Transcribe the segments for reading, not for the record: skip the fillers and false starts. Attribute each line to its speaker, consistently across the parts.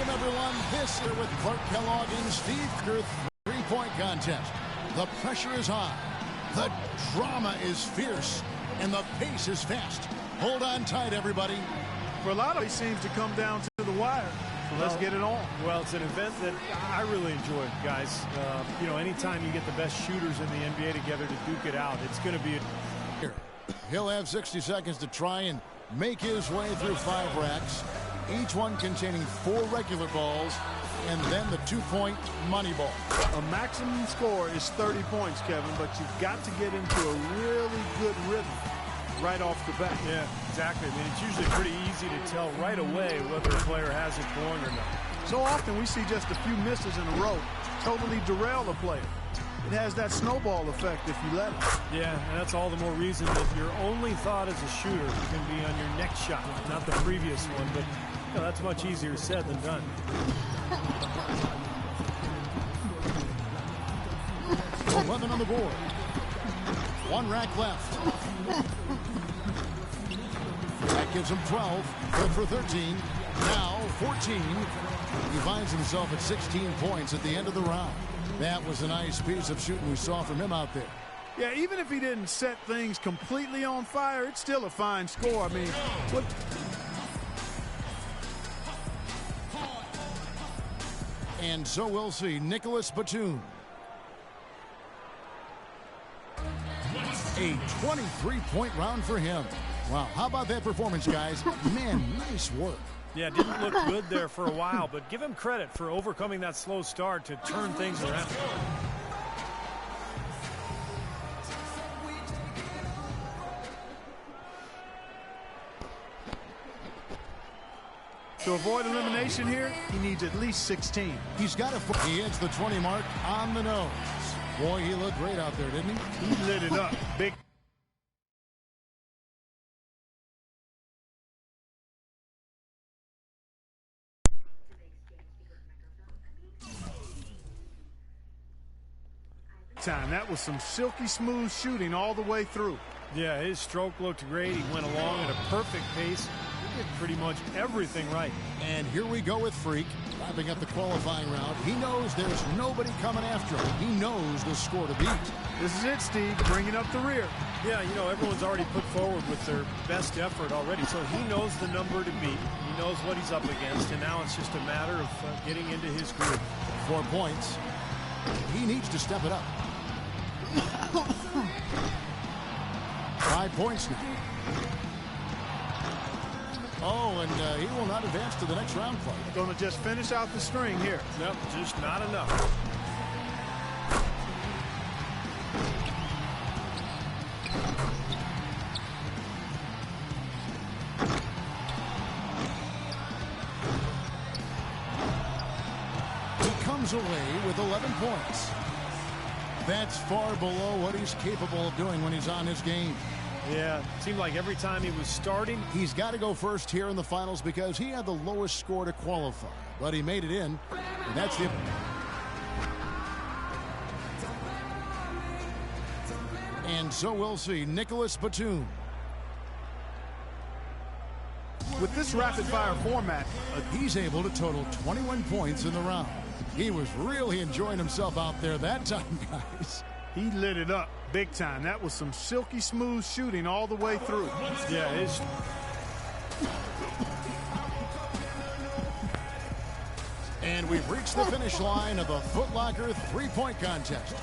Speaker 1: Welcome, everyone. This is with Clark Kellogg and Steve Kerr three-point contest. The pressure is high. The drama is fierce. And the pace is fast. Hold on tight, everybody.
Speaker 2: For a lot of it seems to come down to the wire. So let's get it on.
Speaker 3: Well, it's an event that I really enjoy, guys. You know, anytime you get the best shooters in the NBA together to duke it out, it's going to be
Speaker 1: Here, he'll have 60 seconds to try and make his way through 5 racks, each one containing 4 regular balls, and then the 2-point money ball.
Speaker 2: A maximum score is 30 points, Kevin, but you've got to get into a really good rhythm right off the bat.
Speaker 3: Yeah, exactly. I mean, it's usually pretty easy to tell right away whether a player has it going or not.
Speaker 2: So often we see just a few misses in a row totally derail a player. It has that snowball effect if you let it.
Speaker 3: Yeah, and that's all the more reason that your only thought as a shooter can be on your next shot, not the previous one. But you know, that's much easier said than done.
Speaker 1: 11 on the board. 1 rack left. That gives him 12. Good for 13. Now 14. He finds himself at 16 points at the end of the round. That was a nice piece of shooting we saw from him out there.
Speaker 2: Yeah, even if he didn't set things completely on fire, it's still a fine score. I mean, what...
Speaker 1: And so we'll see Nicholas Batum. A 23-point round for him. Wow, how about that performance, guys? Man, nice work.
Speaker 3: Yeah, didn't look good there for a while, but give him credit for overcoming that slow start to turn things around.
Speaker 2: To avoid elimination here, he needs at least 16.
Speaker 1: He's got a... He hits the 20 mark on the nose. Boy, he looked great out there, didn't he?
Speaker 2: He lit it up. Big. Time. That was some silky smooth shooting all the way through.
Speaker 3: Yeah, his stroke looked great. He went along at a perfect pace. He did pretty much everything right.
Speaker 1: And here we go with Freak, wrapping up the qualifying round. He knows there's nobody coming after him. He knows the score to beat.
Speaker 2: This is it, Steve, bringing up the rear.
Speaker 3: Yeah, you know, everyone's already put forward with their best effort already, so he knows the number to beat. He knows what he's up against, and now it's just a matter of getting into his groove.
Speaker 1: 4 points. He needs to step it up. 5 points now. Oh, and he will not advance to the next round, Clark.
Speaker 2: Going to just finish out the string here.
Speaker 3: Nope, just not enough.
Speaker 1: He comes away with 11 points. That's far below what he's capable of doing when he's on his game.
Speaker 3: Yeah, it seemed like every time he was starting,
Speaker 1: he's got to go first here in the finals because he had the lowest score to qualify. But he made it in, and that's the... And so we'll see Nicholas Batum.
Speaker 2: With this rapid-fire format,
Speaker 1: he's able to total 21 points in the round. He was really enjoying himself out there that time, guys.
Speaker 2: He lit it up big time. That was some silky smooth shooting all the way through.
Speaker 3: Yeah, his...
Speaker 1: And we've reached the finish line of the Foot Locker three-point contest.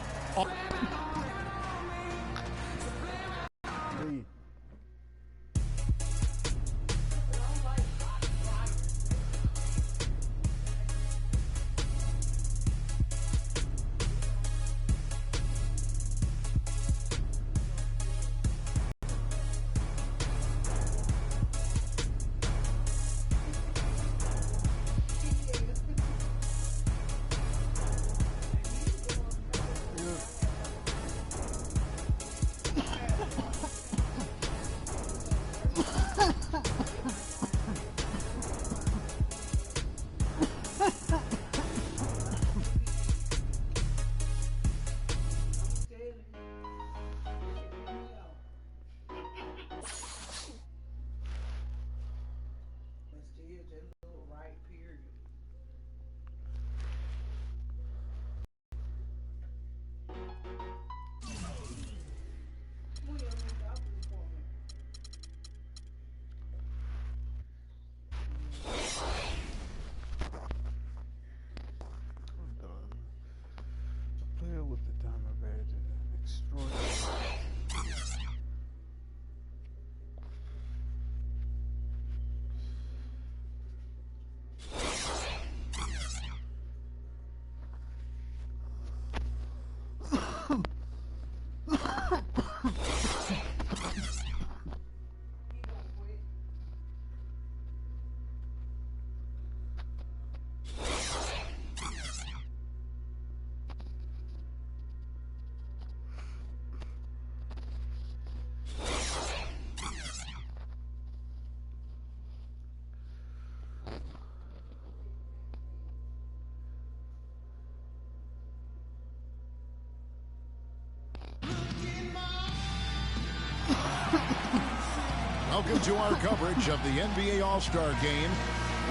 Speaker 1: Welcome to our coverage of the NBA All-Star Game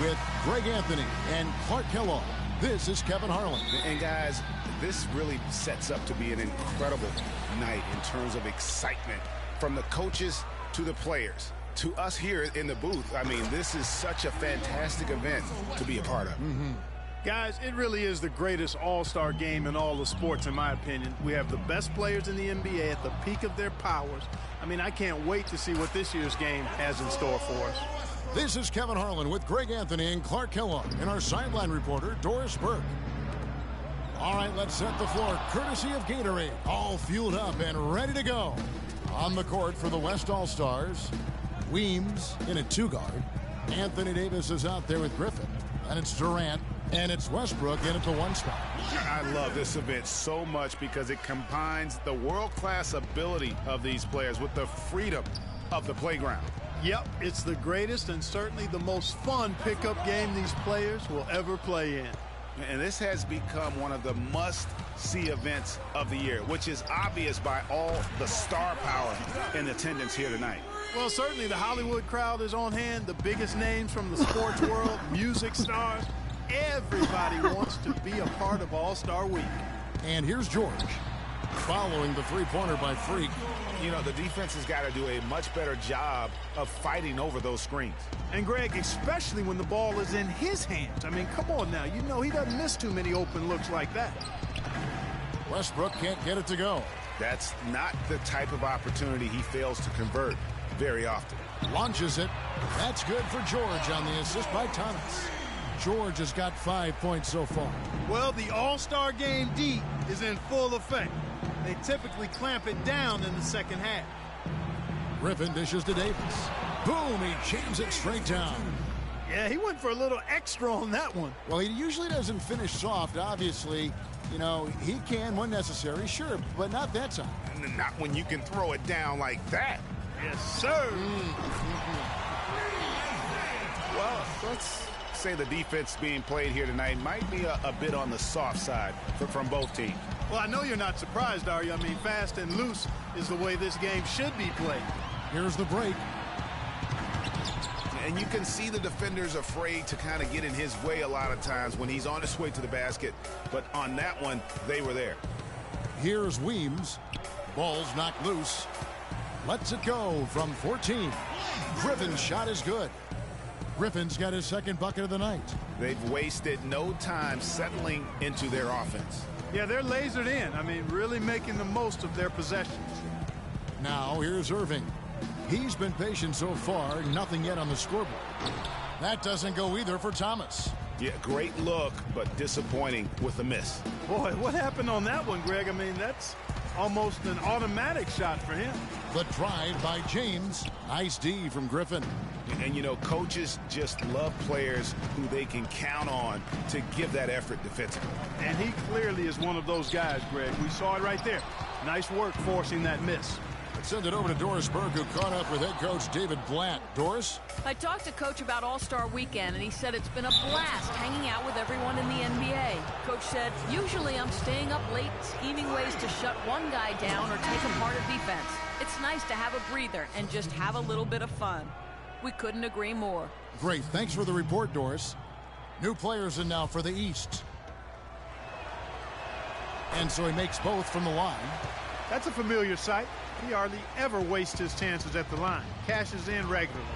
Speaker 1: with Greg Anthony and Clark Kellogg. This is Kevin Harlan.
Speaker 4: And guys, this really sets up to be an incredible night in terms of excitement from the coaches to the players to us here in the booth. I mean, this is such a fantastic event to be a part of.
Speaker 2: Guys, it really is the greatest all-star game in all the sports, in my opinion. We have the best players in the NBA at the peak of their powers. I mean, I can't wait to see what this year's game has in store for us.
Speaker 1: This is Kevin Harlan with Greg Anthony and Clark Kellogg and our sideline reporter, Doris Burke. All right, let's set the floor courtesy of Gatorade. All fueled up and ready to go. On the court for the West All-Stars, Weems in a two-guard. Anthony Davis is out there with Griffin. And it's Durant. And it's Westbrook in at the one spot.
Speaker 4: I love this event so much because it combines the world-class ability of these players with the freedom of the playground.
Speaker 2: Yep, it's the greatest and certainly the most fun pickup game these players will ever play in.
Speaker 4: And this has become one of the must-see events of the year, which is obvious by all the star power in attendance here tonight.
Speaker 2: Well, certainly the Hollywood crowd is on hand, the biggest names from the sports world, music stars. Everybody wants to be a part of All-Star Week.
Speaker 1: And here's George following the three-pointer by Freak.
Speaker 4: You know, the defense has got to do a much better job of fighting over those screens.
Speaker 2: And Greg, especially when the ball is in his hands. I mean, come on now. You know he doesn't miss too many open looks like that.
Speaker 1: Westbrook can't get it to go.
Speaker 4: That's not the type of opportunity he fails to convert very often.
Speaker 1: Launches it. That's good for George on the assist by Thomas. George has got 5 points so far.
Speaker 2: Well, the All-Star Game D is in full effect. They typically clamp it down in the second half.
Speaker 1: Griffin dishes to Davis. Boom, he jams it straight down.
Speaker 2: Yeah, he went for a little extra on that one.
Speaker 1: Well, he usually doesn't finish soft, obviously. You know, he can when necessary, sure, but not that time.
Speaker 4: Not when you can throw it down like that.
Speaker 2: Yes, sir.
Speaker 4: Well, let's say the defense being played here tonight might be a bit on the soft side from both teams.
Speaker 2: Well, I know you're not surprised, are you? I mean, fast and loose is the way this game should be played.
Speaker 1: Here's the break.
Speaker 4: And you can see the defenders afraid to kind of get in his way a lot of times when he's on his way to the basket. But on that one, they were there.
Speaker 1: Here's Weems. Ball's knocked loose. Lets it go from 14. Griffin's shot is good. Griffin's got his second bucket of the night.
Speaker 4: They've wasted no time settling into their offense.
Speaker 2: Yeah, they're lasered in. I mean, really making the most of their possessions.
Speaker 1: Now here's Irving. He's been patient so far, nothing yet on the scoreboard. That doesn't go either for Thomas.
Speaker 4: Yeah, great look, but disappointing with the miss.
Speaker 2: Boy, what happened on that one, Greg? I mean, that's almost an automatic shot for him.
Speaker 1: The drive by James. Nice D from Griffin.
Speaker 4: And, you know, coaches just love players who they can count on to give that effort defensively.
Speaker 2: And he clearly is one of those guys, Greg. We saw it right there. Nice work forcing that miss.
Speaker 1: Let's send it over to Doris Burke, who caught up with head coach David Blatt. Doris?
Speaker 5: I talked to Coach about All-Star Weekend, and he said it's been a blast hanging out with everyone in the NBA. Coach said, usually I'm staying up late, scheming ways to shut one guy down or take apart a defense. It's nice to have a breather and just have a little bit of fun. We couldn't agree more.
Speaker 1: Great. Thanks for the report, Doris. New players in now for the East. And so he makes both from the line.
Speaker 2: That's a familiar sight. He hardly ever wastes his chances at the line. Cashes in regularly.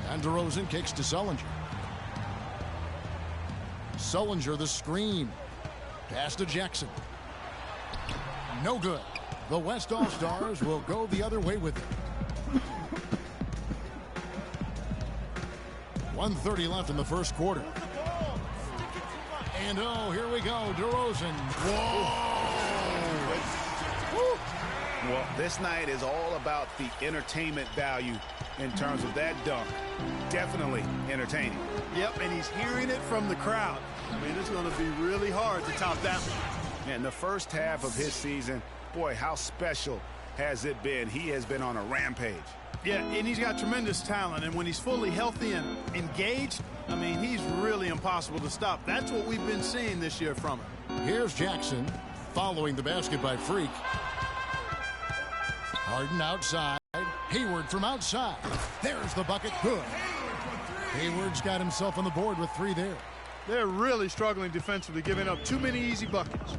Speaker 1: And DeRozan kicks to Sullinger. Sullinger the screen. Pass to Jackson. No good. The West All-Stars will go the other way with it. 1:30 left in the first quarter. And oh, here we go. DeRozan. Whoa!
Speaker 4: Well, this night is all about the entertainment value in terms of that dunk. Definitely entertaining.
Speaker 2: Yep, and he's hearing it from the crowd. I mean, it's going to be really hard to top that one.
Speaker 4: And the first half of his season, boy, how special has it been? He has been on a rampage.
Speaker 2: Yeah, and he's got tremendous talent, and when he's fully healthy and engaged, I mean, he's really impossible to stop. That's what we've been seeing this year from him.
Speaker 1: Here's Jackson following the basket by Freak. Harden outside. Hayward from outside. There's the bucket. Good. Hayward's got himself on the board with 3 there.
Speaker 2: They're really struggling defensively, giving up too many easy buckets.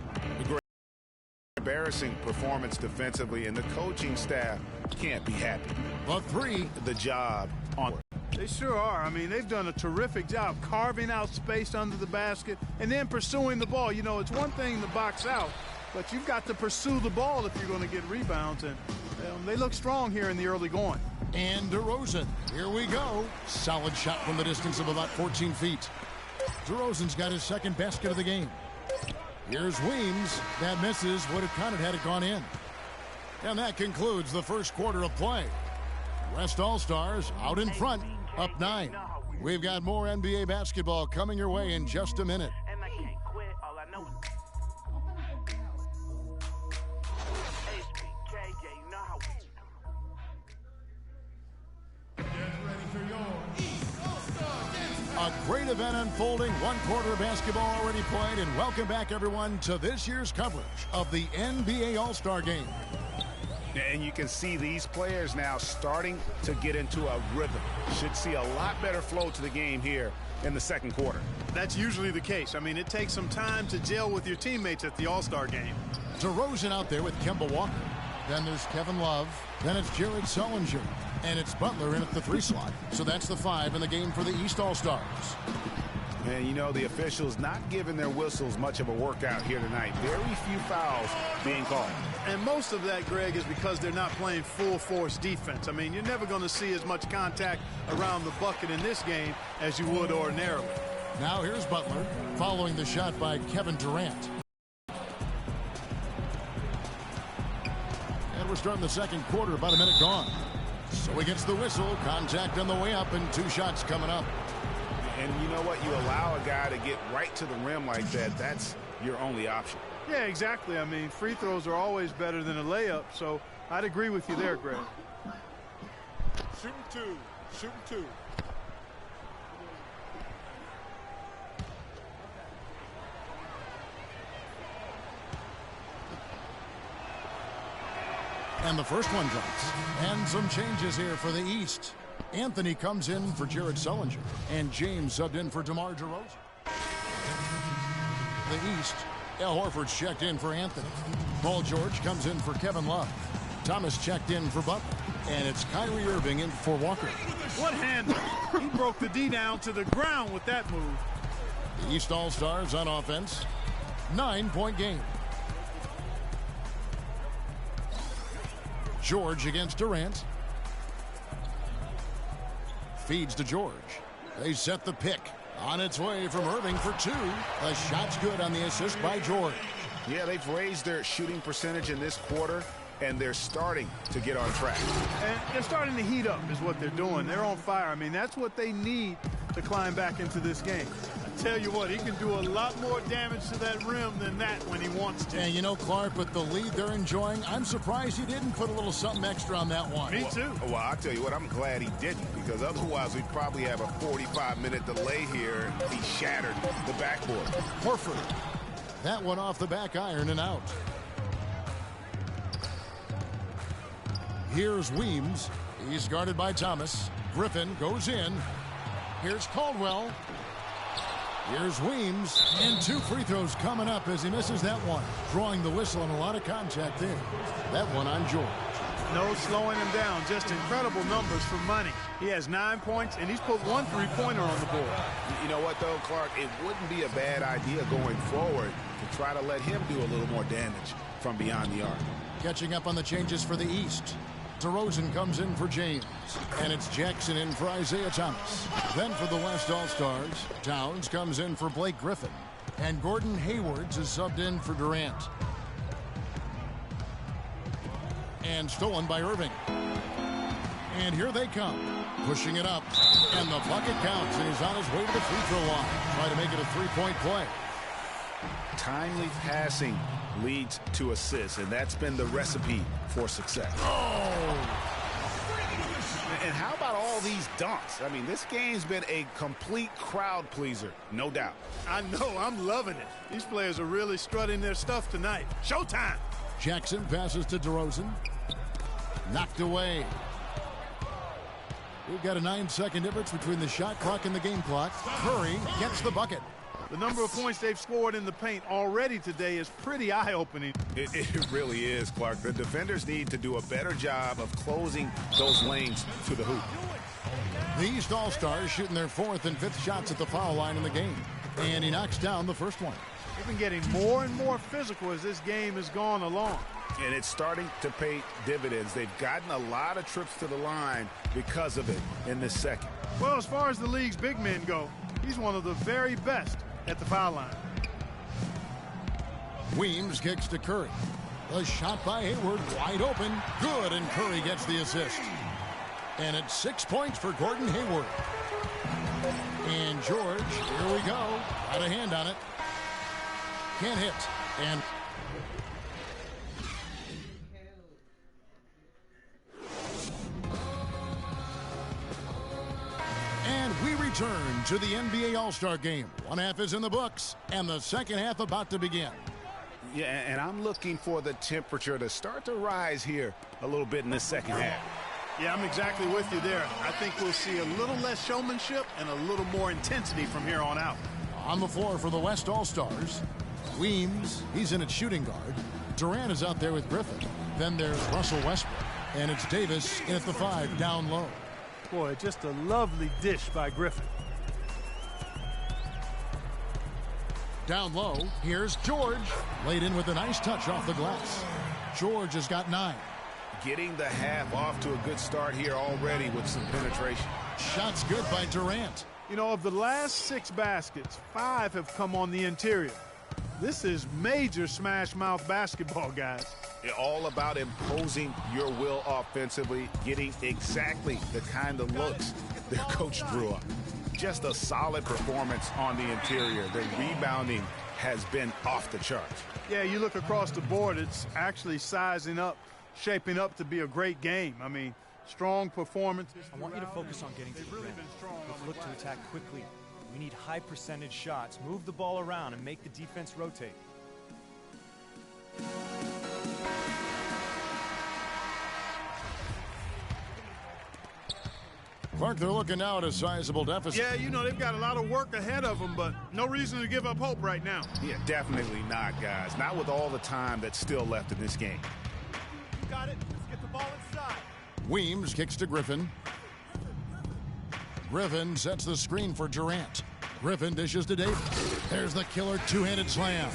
Speaker 4: Embarrassing performance defensively, and the coaching staff can't be happy.
Speaker 1: The 3.
Speaker 4: The job on.
Speaker 2: They sure are. I mean, they've done a terrific job carving out space under the basket and then pursuing the ball. You know, it's one thing to box out, but you've got to pursue the ball if you're going to get rebounds, and they look strong here in the early going.
Speaker 1: And DeRozan. Here we go. Solid shot from the distance of about 14 feet. DeRozan's got his 2nd basket of the game. Here's Weems. That misses. Would have counted had it gone in. And that concludes the first quarter of play. West All-Stars out in front, up 9. We've got more NBA basketball coming your way in just a minute. A great event unfolding. 1 quarter of basketball already played, and welcome back, everyone, to this year's coverage of the NBA All-Star Game.
Speaker 4: And you can see these players now starting to get into a rhythm. Should see a lot better flow to the game here in the second quarter.
Speaker 2: That's usually the case. I mean, it takes some time to gel with your teammates at the All-Star game.
Speaker 1: DeRozan out there with Kemba Walker. Then there's Kevin Love. Then it's Jared Sullinger. And it's Butler in at the 3 slot. So that's the 5 in the game for the East All-Stars.
Speaker 4: And, you know, the officials not giving their whistles much of a workout here tonight. Very few fouls being called.
Speaker 2: And most of that, Greg, is because they're not playing full-force defense. I mean, you're never going to see as much contact around the bucket in this game as you would ordinarily.
Speaker 1: Now here's Butler following the shot by Kevin Durant. And we're starting the second quarter, about a minute gone. So he gets the whistle, contact on the way up, and 2 shots coming up.
Speaker 4: And you know what? You allow a guy to get right to the rim like that, that's your only option.
Speaker 2: Yeah, exactly. I mean, free throws are always better than a layup, so I'd agree with you there, Greg.
Speaker 3: Shooting 2. Shooting 2.
Speaker 1: And the first one drops. And some changes here for the East. Anthony comes in for Jared Sullinger. And James subbed in for DeMar DeRozan. The East, Al Horford's checked in for Anthony. Paul George comes in for Kevin Love. Thomas checked in for Butler. And it's Kyrie Irving in for Walker.
Speaker 2: What handle? He broke the D down to the ground with that move.
Speaker 1: The East All-Stars on offense. 9-point game. George against Durant. Feeds to George. They set the pick. On its way from Irving for 2. The shot's good on the assist by George.
Speaker 4: Yeah, they've raised their shooting percentage in this quarter, and they're starting to get on track.
Speaker 2: And they're starting to heat up is what they're doing. They're on fire. I mean, that's what they need to climb back into this game. I tell you what, he can do a lot more damage to that rim than that when he wants to.
Speaker 1: And you know, Clark, with the lead they're enjoying, I'm surprised he didn't put a little something extra on that one.
Speaker 2: Me too.
Speaker 4: Well, I'll tell you what, I'm glad he didn't, because otherwise we'd probably have a 45-minute delay here. He shattered the backboard.
Speaker 1: Horford. That one off the back iron and out. Here's Weems. He's guarded by Thomas. Griffin goes in. Here's Caldwell. Here's Weems. And 2 free throws coming up as he misses that one. Drawing the whistle and a lot of contact there. That one on George.
Speaker 2: No slowing him down. Just incredible numbers for money. He has 9 points, and he's put 1 3-pointer on the board.
Speaker 4: You know what, though, Clark? It wouldn't be a bad idea going forward to try to let him do a little more damage from beyond the arc.
Speaker 1: Catching up on the changes for the East. DeRozan comes in for James. And it's Jackson in for Isaiah Thomas. Then for the West All-Stars, Towns comes in for Blake Griffin. And Gordon Hayward is subbed in for Durant. And stolen by Irving. And here they come. Pushing it up. And the bucket counts. And he's on his way to the free throw line. Try to make it a 3-point play.
Speaker 4: Timely passing leads to assists, and that's been the recipe for success.
Speaker 1: Oh!
Speaker 4: And how about all these dunks? I mean, this game's been a complete crowd pleaser, no doubt.
Speaker 2: I know. I'm loving it. These players are really strutting their stuff tonight. Showtime.
Speaker 1: Jackson passes to DeRozan. Knocked away. We've got a 9-second difference between the shot clock and the game clock. Curry gets the bucket.
Speaker 2: The number of points they've scored in the paint already today is pretty eye-opening.
Speaker 4: It really is, Clark. The defenders need to do a better job of closing those lanes to the hoop.
Speaker 1: The East All-Stars shooting their 4th and 5th shots at the foul line in the game. And he knocks down the first one.
Speaker 2: They've been getting more and more physical as this game has gone along.
Speaker 4: And it's starting to pay dividends. They've gotten a lot of trips to the line because of it in this second.
Speaker 2: Well, as far as the league's big men go, he's one of the very best at the foul line.
Speaker 1: WEEMSZ kicks to Curry. The shot by Hayward, wide open, good, and Curry gets the assist. And it's 6 points for Gordon Hayward. And George, here we go, got a hand on it. Can't hit, and we return to the NBA All-Star Game. One half is in the books, and the second half about to begin.
Speaker 4: Yeah, and I'm looking for the temperature to start to rise here a little bit in this second half.
Speaker 2: Yeah, I'm exactly with you there. I think we'll see a little less showmanship and a little more intensity from here on out.
Speaker 1: On the floor for the West All-Stars, WEEMSZ, he's in at shooting guard. Durant is out there with Griffin. Then there's Russell Westbrook. And it's Davis in at the 5, down low.
Speaker 2: Boy, just a lovely dish by Griffin.
Speaker 1: Down low, here's George. Laid in with a nice touch off the glass. George has got 9.
Speaker 4: Getting the half off to a good start here already with some penetration.
Speaker 1: Shots good by Durant.
Speaker 2: You know, of the last 6 baskets, 5 have come on the interior. This is major smash mouth basketball, guys.
Speaker 4: All about imposing your will offensively, getting exactly the kind of looks their coach drew up. Just a solid performance on the interior. The rebounding has been off the charts.
Speaker 2: Yeah, you look across the board, it's actually sizing up, shaping up to be a great game. I mean, strong performance.
Speaker 6: I want you to focus on getting to the rim. Let's look to attack quickly. We need high percentage shots. Move the ball around and make the defense rotate.
Speaker 1: Clark, they're looking now at a sizable deficit.
Speaker 2: Yeah, you know, they've got a lot of work ahead of them, but no reason to give up hope right now.
Speaker 4: Yeah, definitely not, guys. Not with all the time that's still left in this game.
Speaker 6: Got it. Let's get the ball inside.
Speaker 1: WEEMSZ kicks to Griffin. Griffin sets the screen for Durant. Griffin dishes to Davis. There's the killer two-handed slam.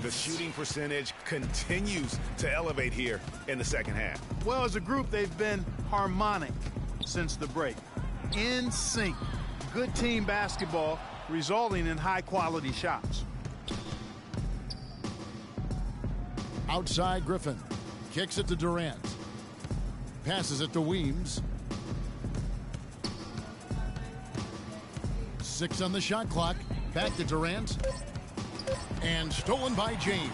Speaker 4: The shooting percentage continues to elevate here in the second half.
Speaker 2: Well, as a group, they've been harmonic since the break. In sync. Good team basketball resulting in high-quality shots.
Speaker 1: Outside Griffin. Kicks it to Durant. Passes it to WEEMSZ. 6 on the shot clock. Back to Durant. And stolen by James.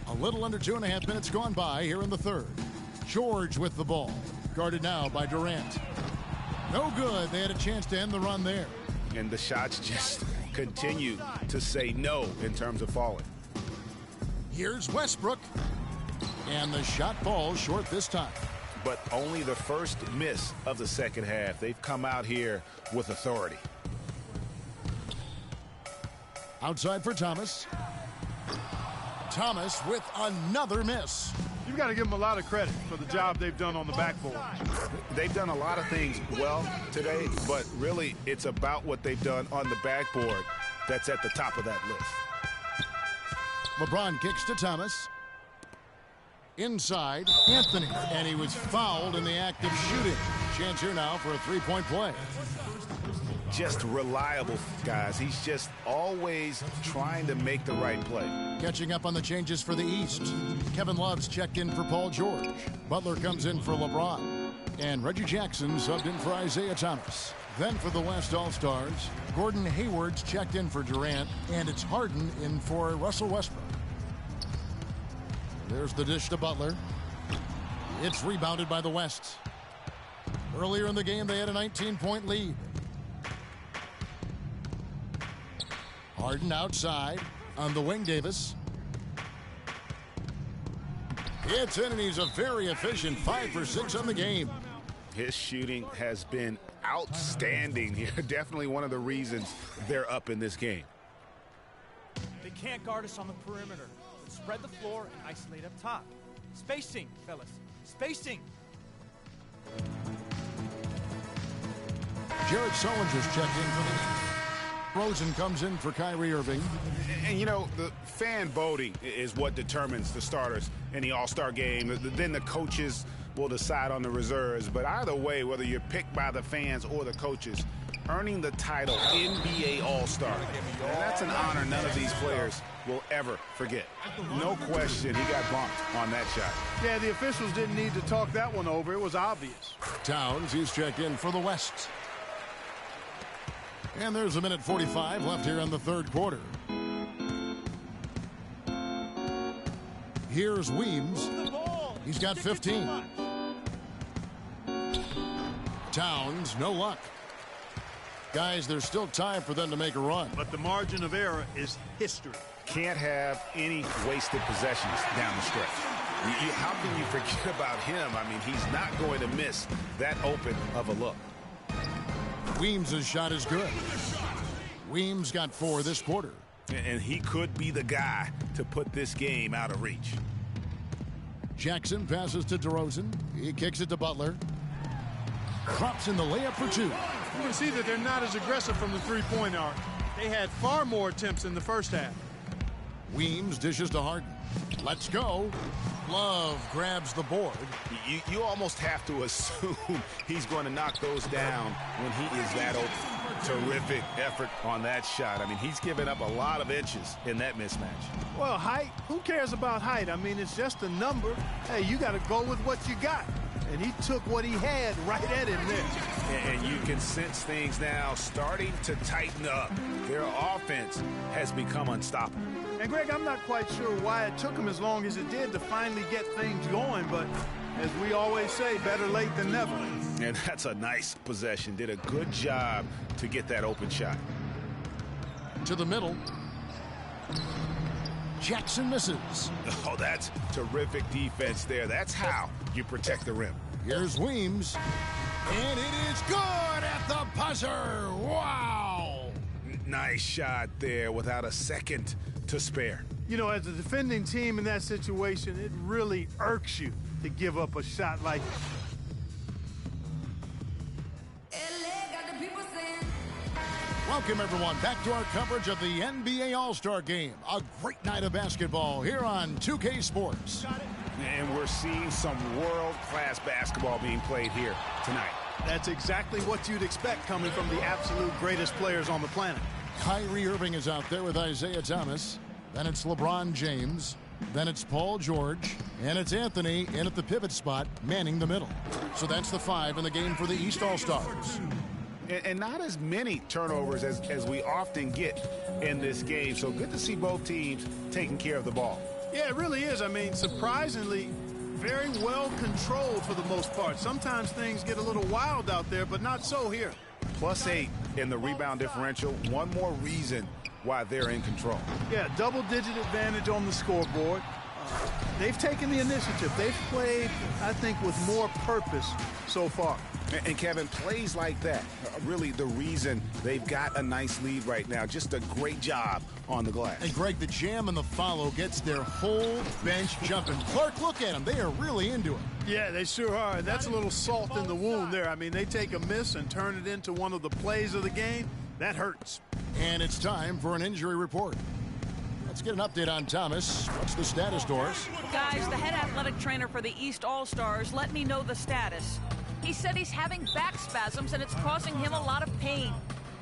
Speaker 1: A little under 2.5 minutes gone by here in the third. George with the ball. Guarded now by Durant. No good. They had a chance to end the run there.
Speaker 4: And the shots just continue to say no in terms of falling.
Speaker 1: Here's Westbrook. And the shot falls short this time.
Speaker 4: But only the first miss of the second half. They've come out here with authority.
Speaker 1: Outside for Thomas. Thomas with another miss.
Speaker 2: You've got to give them a lot of credit for the job they've done on the backboard.
Speaker 4: They've done a lot of things well today, but really it's about what they've done on the backboard that's at the top of that list.
Speaker 1: LeBron kicks to Thomas. Inside, Anthony. And he was fouled in the act of shooting. Chance here now for a three-point play.
Speaker 4: Just reliable, guys. He's just always trying to make the right play.
Speaker 1: Catching up on the changes for the East. Kevin Love's checked in for Paul George. Butler comes in for LeBron. And Reggie Jackson subbed in for Isaiah Thomas. Then for the West All-Stars, Gordon Hayward's checked in for Durant. And it's Harden in for Russell Westbrook. There's the dish to Butler. It's rebounded by the West. Earlier in the game, they had a 19-point lead. Harden outside on the wing, Davis. It's in, and he's a very efficient 5 for 6 on the game.
Speaker 4: His shooting has been outstanding here. Definitely one of the reasons they're up in this game.
Speaker 6: They can't guard us on the perimeter. Let's spread the floor and isolate up top. Spacing, fellas. Spacing.
Speaker 1: Jared Sullinger's checked in for the Rosen comes in for Kyrie Irving.
Speaker 4: And, you know, the fan voting is what determines the starters in the All-Star game. Then the coaches will decide on the reserves. But either way, whether you're picked by the fans or the coaches, earning the title NBA All-Star, and that's an honor none of these players will ever forget. No question he got bumped on that shot.
Speaker 2: Yeah, the officials didn't need to talk that one over. It was obvious.
Speaker 1: Towns, he's checked in for the West. And there's a minute 45 left here in the third quarter. Here's WEEMSZ. He's got 15. Towns, no luck. Guys, there's still time for them to make a run.
Speaker 2: But the margin of error is history.
Speaker 4: Can't have any wasted possessions down the stretch. How can you forget about him? I mean, he's not going to miss that open of a look.
Speaker 1: WEEMSZ's shot is good. WEEMSZ got 4 this quarter.
Speaker 4: And he could be the guy to put this game out of reach.
Speaker 1: Jackson passes to DeRozan. He kicks it to Butler. Drops in the layup for 2.
Speaker 2: You can see that they're not as aggressive from the three-point arc. They had far more attempts in the first half.
Speaker 1: WEEMSZ dishes to Harden. Let's go. Love grabs the board.
Speaker 4: You almost have to assume he's going to knock those down when he is that open. Terrific effort on that shot. I mean, he's given up a lot of inches in that mismatch.
Speaker 2: Well, height, who cares about height? I mean, it's just a number. Hey, you got to go with what you got. And he took what he had right at him there.
Speaker 4: And you can sense things now starting to tighten up. Their offense has become unstoppable.
Speaker 2: And, Greg, I'm not quite sure why it took him as long as it did to finally get things going, but as we always say, better late than never.
Speaker 4: And that's a nice possession. Did a good job to get that open shot.
Speaker 1: To the middle. Jackson misses.
Speaker 4: Oh, that's terrific defense there. That's how you protect the rim.
Speaker 1: Here's WEEMSZ. And it is good at the buzzer. Wow.
Speaker 4: Nice shot there without a second to spare.
Speaker 2: You know, as a defending team in that situation, it really irks you to give up a shot like that.
Speaker 1: Welcome, everyone, back to our coverage of the NBA All-Star Game. A great night of basketball here on 2K Sports.
Speaker 4: And we're seeing some world-class basketball being played here tonight.
Speaker 2: That's exactly what you'd expect coming from the absolute greatest players on the planet.
Speaker 1: Kyrie Irving is out there with Isaiah Thomas. Then it's LeBron James. Then it's Paul George. And it's Anthony in at the pivot spot, manning the middle. So that's the 5 in the game for the East All-Stars.
Speaker 4: And not as many turnovers as we often get in this game. So good to see both teams taking care of the ball.
Speaker 2: Yeah, it really is. I mean, surprisingly, very well controlled for the most part. Sometimes things get a little wild out there, but not so here.
Speaker 4: +8 in the rebound differential. One more reason why they're in control.
Speaker 2: Yeah, double-digit advantage on the scoreboard. They've taken the initiative. They've played, I think, with more purpose so far.
Speaker 4: And Kevin, plays like that are really the reason they've got a nice lead right now. Just a great job on the glass.
Speaker 1: And Greg, the jam and the follow gets their whole bench jumping. Clark, look at them. They are really into it.
Speaker 2: Yeah, they sure are. That's a little salt in the wound there. I mean, they take a miss and turn it into one of the plays of the game. That hurts.
Speaker 1: And it's time for an injury report. Let's get an update on Thomas. What's the status, Doris?
Speaker 5: Guys, the head athletic trainer for the East All-Stars let me know the status. He said he's having back spasms and it's causing him a lot of pain.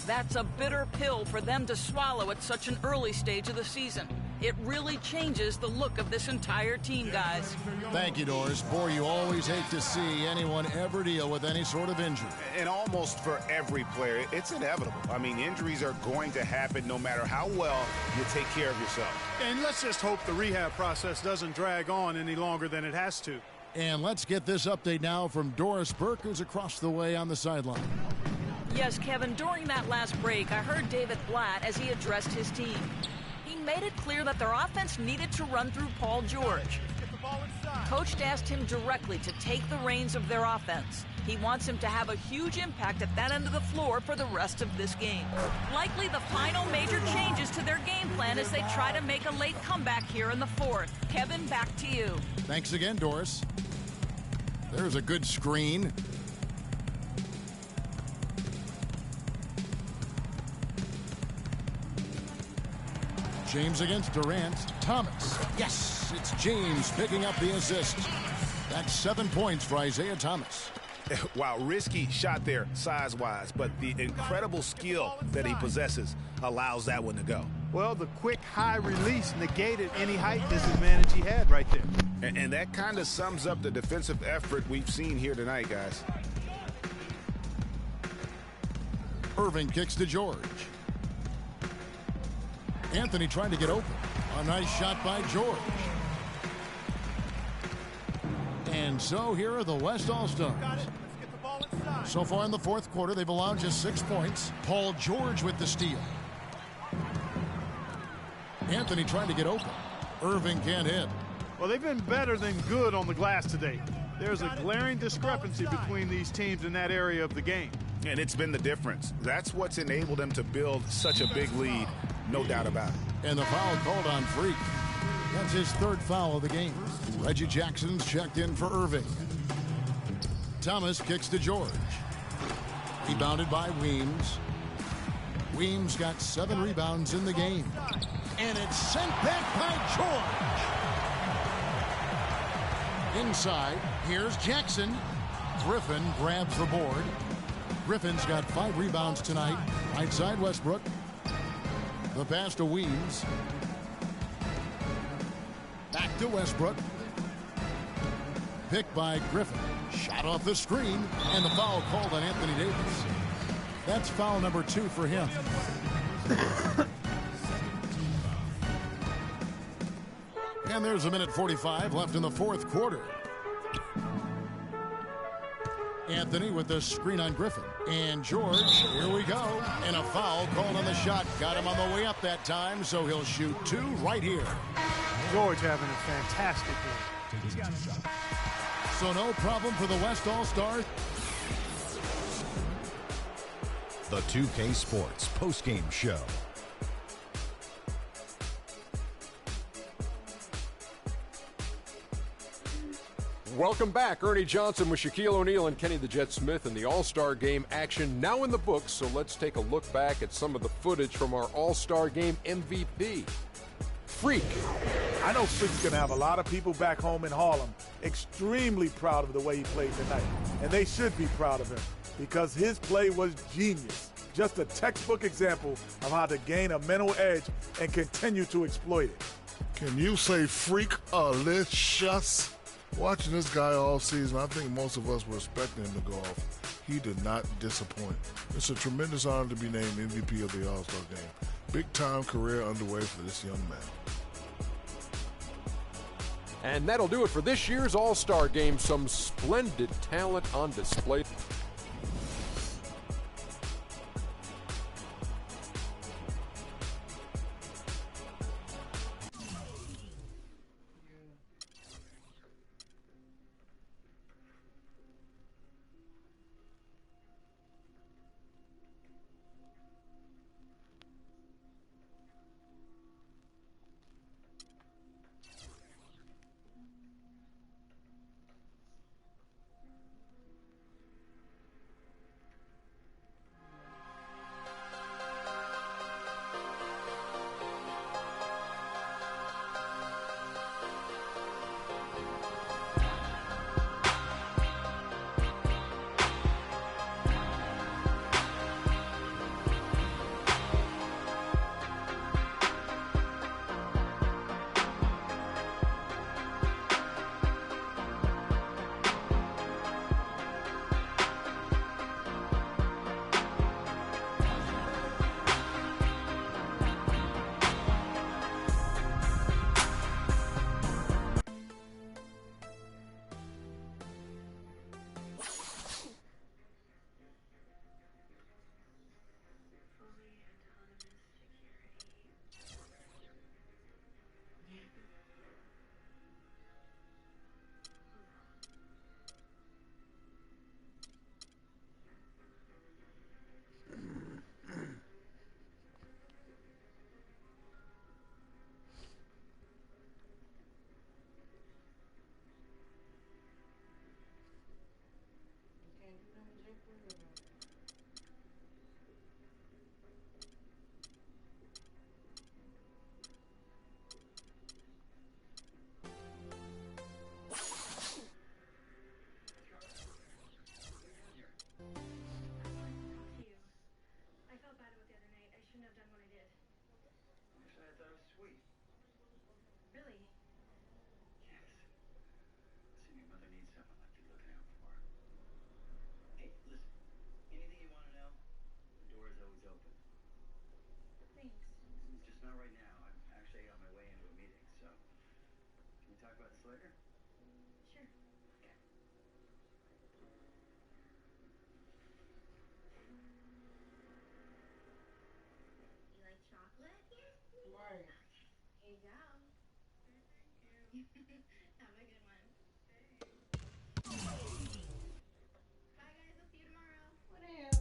Speaker 5: That's a bitter pill for them to swallow at such an early stage of the season. It really changes the look of this entire team, guys.
Speaker 1: Thank you, Doris. Boy, you always hate to see anyone ever deal with any sort of injury.
Speaker 4: And almost for every player, it's inevitable. I mean, injuries are going to happen no matter how well you take care of yourself.
Speaker 2: And let's just hope the rehab process doesn't drag on any longer than it has to.
Speaker 1: And let's get this update now from Doris Burke, who's across the way on the sideline.
Speaker 5: Yes, Kevin, during that last break, I heard David Blatt as he addressed his team. He made it clear that their offense needed to run through Paul George. Coach asked him directly to take the reins of their offense. He wants him to have a huge impact at that end of the floor for the rest of this game. Likely the final major changes to their game plan as they try to make a late comeback here in the fourth. Kevin, back to you.
Speaker 1: Thanks again, Doris. There's a good screen. James against Durant. Thomas. Yes, it's James picking up the assist. That's 7 points for Isaiah Thomas.
Speaker 4: Wow, risky shot there size-wise, but the incredible skill that he possesses allows that one to go.
Speaker 2: Well, the quick high release negated any height disadvantage he had right there.
Speaker 4: And that kind of sums up the defensive effort we've seen here tonight, guys.
Speaker 1: Irving kicks to George. Anthony trying to get open. A nice shot by George. And so here are the West All-Stars. So far in the fourth quarter, they've allowed just 6 points. Paul George with the steal. Anthony trying to get open. Irving can't hit.
Speaker 2: Well, they've been better than good on the glass today. There's a glaring discrepancy between these teams in that area of the game.
Speaker 4: And it's been the difference. That's what's enabled them to build such a big lead, no doubt about it.
Speaker 1: And the foul called on Freak. That's his third foul of the game. Reggie Jackson's checked in for Irving. Thomas kicks to George. Rebounded by Weems. Weems got 7 rebounds in the game. And it's sent back by George. Inside, here's Jackson. Griffin grabs the board. Griffin's got 5 rebounds tonight. Right side Westbrook. The pass to Weems. Back to Westbrook. Picked by Griffin. Shot off the screen. And the foul called on Anthony Davis. That's foul number 2 for him. And there's 1:45 left in the fourth quarter. Anthony with the screen on Griffin. And George, here we go. And a foul called on the shot. Got him on the way up that time, so he'll shoot 2 right here.
Speaker 2: George having a fantastic game.
Speaker 1: So no problem for the West All-Stars.
Speaker 7: The 2K Sports postgame show.
Speaker 8: Welcome back. Ernie Johnson with Shaquille O'Neal and Kenny the Jet Smith in the All-Star Game action now in the books. So let's take a look back at some of the footage from our All-Star Game MVP. Freak.
Speaker 9: I know Freak's going to have a lot of people back home in Harlem extremely proud of the way he played tonight. And they should be proud of him because his play was genius. Just a textbook example of how to gain a mental edge and continue to exploit it.
Speaker 10: Can you say freak-alicious? Watching this guy all season, I think most of us were expecting him to go off. He did not disappoint. It's a tremendous honor to be named MVP of the All-Star Game. Big-time career underway for this young man.
Speaker 8: And that'll do it for this year's All-Star Game. Some splendid talent on display.
Speaker 11: not right now. I'm actually on my way into a meeting, so can we talk about this later?
Speaker 12: Sure.
Speaker 11: Okay.
Speaker 12: You like chocolate?
Speaker 13: Right.
Speaker 12: Here you go.
Speaker 11: Thank you.
Speaker 12: Have a good one. Bye, guys. I'll see you tomorrow.
Speaker 13: What the hell?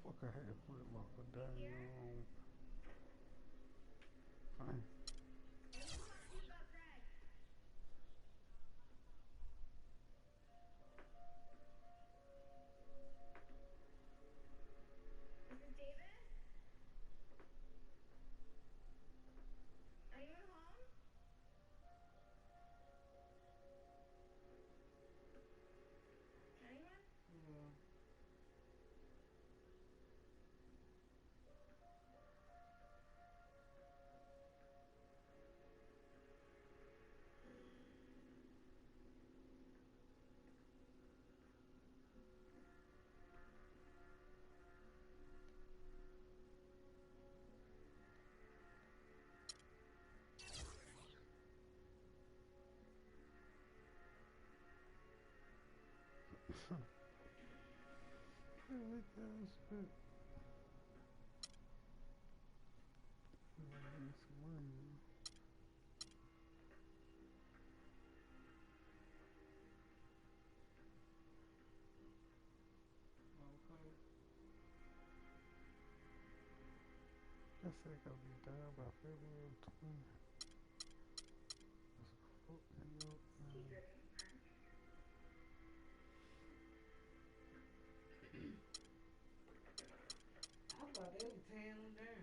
Speaker 14: Fuck, I had to put it longer down. Fine.
Speaker 12: This is Davis. Anyone home? Anyone?
Speaker 13: Yeah.
Speaker 14: Really does, but I think I'll be done by February 20.
Speaker 13: I thought they were tearing them down.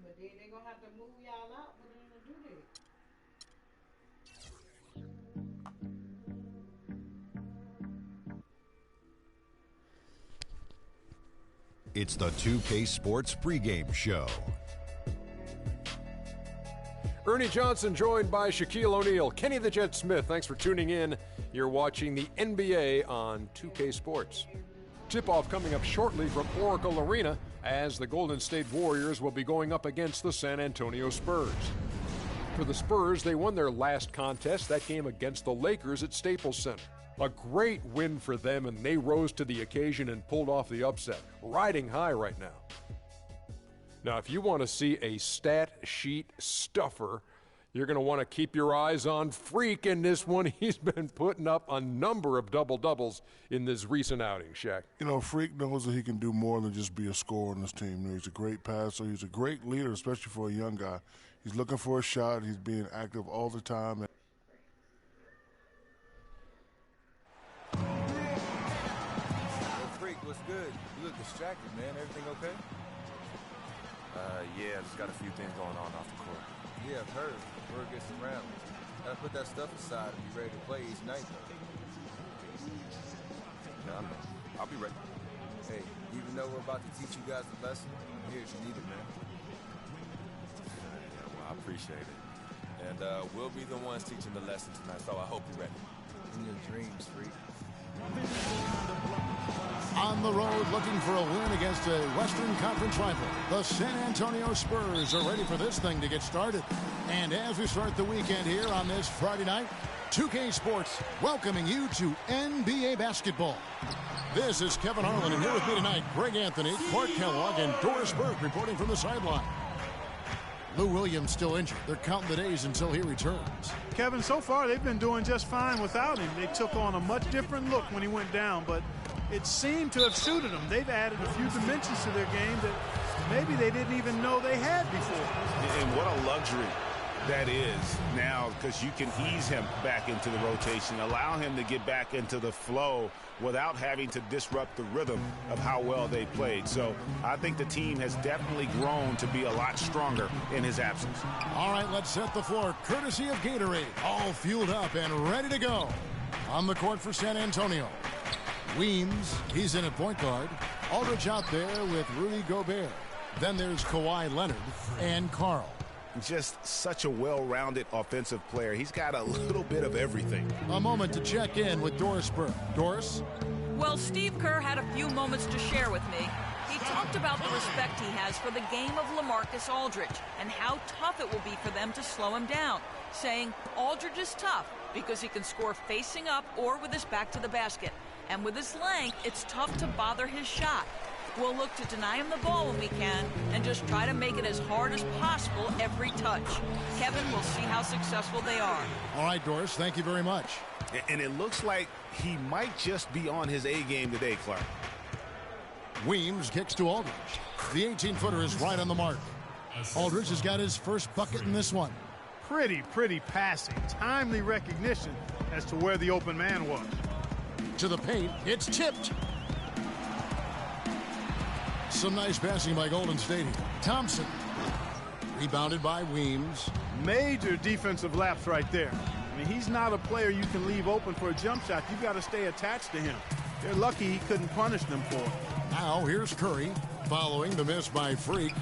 Speaker 13: But then they're gonna have to move y'all out for them to do that.
Speaker 7: It's the 2K Sports pregame show.
Speaker 8: Ernie Johnson joined by Shaquille O'Neal, Kenny the Jet Smith. Thanks for tuning in. You're watching the NBA on 2K Sports. Tip-off coming up shortly from Oracle Arena as the Golden State Warriors will be going up against the San Antonio Spurs. For the Spurs, they won their last contest, that game against the Lakers at Staples Center. A great win for them, and they rose to the occasion and pulled off the upset, riding high right now. Now, if you want to see a stat sheet stuffer, you're going to want to keep your eyes on Freak in this one. He's been putting up a number of double-doubles in this recent outing, Shaq.
Speaker 10: You know, Freak knows that he can do more than just be a scorer on this team. He's a great passer. He's a great leader, especially for a young guy. He's looking for a shot. He's being active all the time.
Speaker 15: You look distracted, man. Everything okay?
Speaker 16: Yeah, just got a few things going on off the court.
Speaker 15: Yeah, I've heard. Word gets around. Gotta put that stuff aside and be ready to play each night, though.
Speaker 16: Yeah, I know. I'll be ready.
Speaker 15: Hey, even though we're about to teach you guys a lesson, I'm here if you need it, man.
Speaker 16: Yeah, well, I appreciate it. And we'll be the ones teaching the lesson tonight, so I hope you're ready.
Speaker 15: In your dreams, freak.
Speaker 1: On the road looking for a win against a Western Conference rival. The San Antonio Spurs are ready for this thing to get started. And as we start the weekend here on this Friday night, 2K Sports welcoming you to NBA basketball. This is Kevin Harlan, and here with me tonight, Greg Anthony, Clark Kellogg, and Doris Burke reporting from the sideline. Lou Williams still injured. They're counting the days until he returns.
Speaker 2: Kevin, so far they've been doing just fine without him. They took on a much different look when he went down, but it seemed to have suited them. They've added a few dimensions to their game that maybe they didn't even know they had before.
Speaker 4: And what a luxury that is now, because you can ease him back into the rotation, allow him to get back into the flow without having to disrupt the rhythm of how well they played. So I think the team has definitely grown to be a lot stronger in his absence.
Speaker 1: All right, let's set the floor courtesy of Gatorade. All fueled up and ready to go. On the court for San Antonio. Weems, he's in at point guard. Aldridge out there with Rudy Gobert. Then there's Kawhi Leonard and Karl.
Speaker 4: Just such a well-rounded offensive player. He's got a little bit of everything.
Speaker 1: A moment to check in with Doris Burke. Doris?
Speaker 5: Well, Steve Kerr had a few moments to share with me. He talked about the respect he has for the game of LaMarcus Aldridge and how tough it will be for them to slow him down, saying Aldridge is tough because he can score facing up or with his back to the basket. And with his length, it's tough to bother his shot. We'll look to deny him the ball when we can and just try to make it as hard as possible every touch. Kevin, we'll see how successful they are.
Speaker 1: All right, Doris, thank you very much.
Speaker 4: And it looks like he might just be on his A game today, Clark.
Speaker 1: Weems kicks to Aldridge. The 18-footer is right on the mark. Aldridge has got his first bucket in this one.
Speaker 2: Pretty passing. Timely recognition as to where the open man was.
Speaker 1: To the paint, it's tipped. Some nice passing by Golden State. Thompson. Rebounded by Weems.
Speaker 2: Major defensive lapse right there. I mean, he's not a player you can leave open for a jump shot. You've got to stay attached to him. They're lucky he couldn't punish them for it.
Speaker 1: Now here's Curry following the miss by Freak.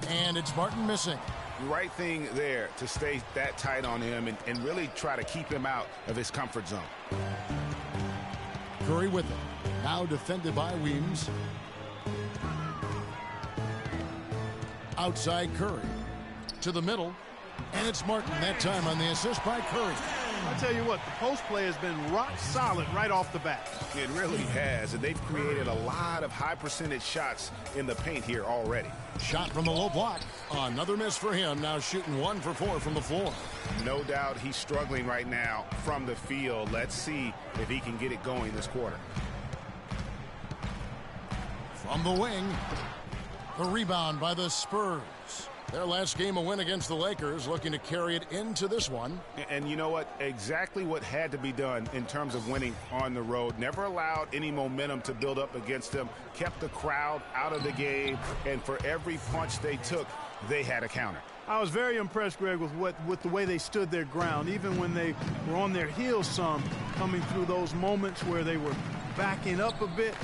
Speaker 1: And it's Martin missing.
Speaker 4: Right thing there to stay that tight on him and really try to keep him out of his comfort zone.
Speaker 1: Curry with it. Now defended by Weems. Outside Curry. To the middle. And it's Martin that time on the assist by Curry.
Speaker 2: I tell you what, the post play has been rock solid right off the bat.
Speaker 4: It really has, and they've created a lot of high percentage shots in the paint here already.
Speaker 1: Shot from the low block. Another miss for him. Now shooting 1 for 4 from the floor.
Speaker 4: No doubt he's struggling right now from the field. Let's see if he can get it going this quarter.
Speaker 1: From the wing. The rebound by the Spurs. Their last game, a win against the Lakers, looking to carry it into this one.
Speaker 4: And you know what? Exactly what had to be done in terms of winning on the road. Never allowed any momentum to build up against them. Kept the crowd out of the game. And for every punch they took, they had a counter.
Speaker 2: I was very impressed, Greg, with the way they stood their ground, even when they were on their heels some, coming through those moments where they were backing up a bit.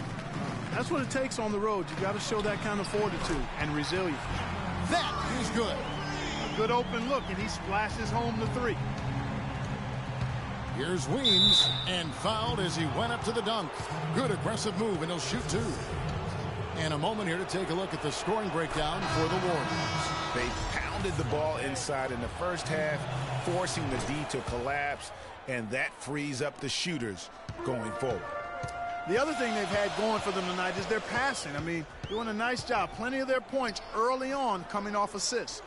Speaker 2: That's what it takes on the road. You got to show that kind of fortitude and resilience.
Speaker 1: That is good.
Speaker 2: A good open look, and he splashes home the 3.
Speaker 1: Here's Weems, and fouled as he went up to the dunk. Good aggressive move, and he'll shoot 2. And a moment here to take a look at the scoring breakdown for the Warriors.
Speaker 4: They pounded the ball inside in the first half, forcing the D to collapse, and that frees up the shooters going forward.
Speaker 2: The other thing they've had going for them tonight is their passing. I mean, doing a nice job. Plenty of their points early on coming off assists.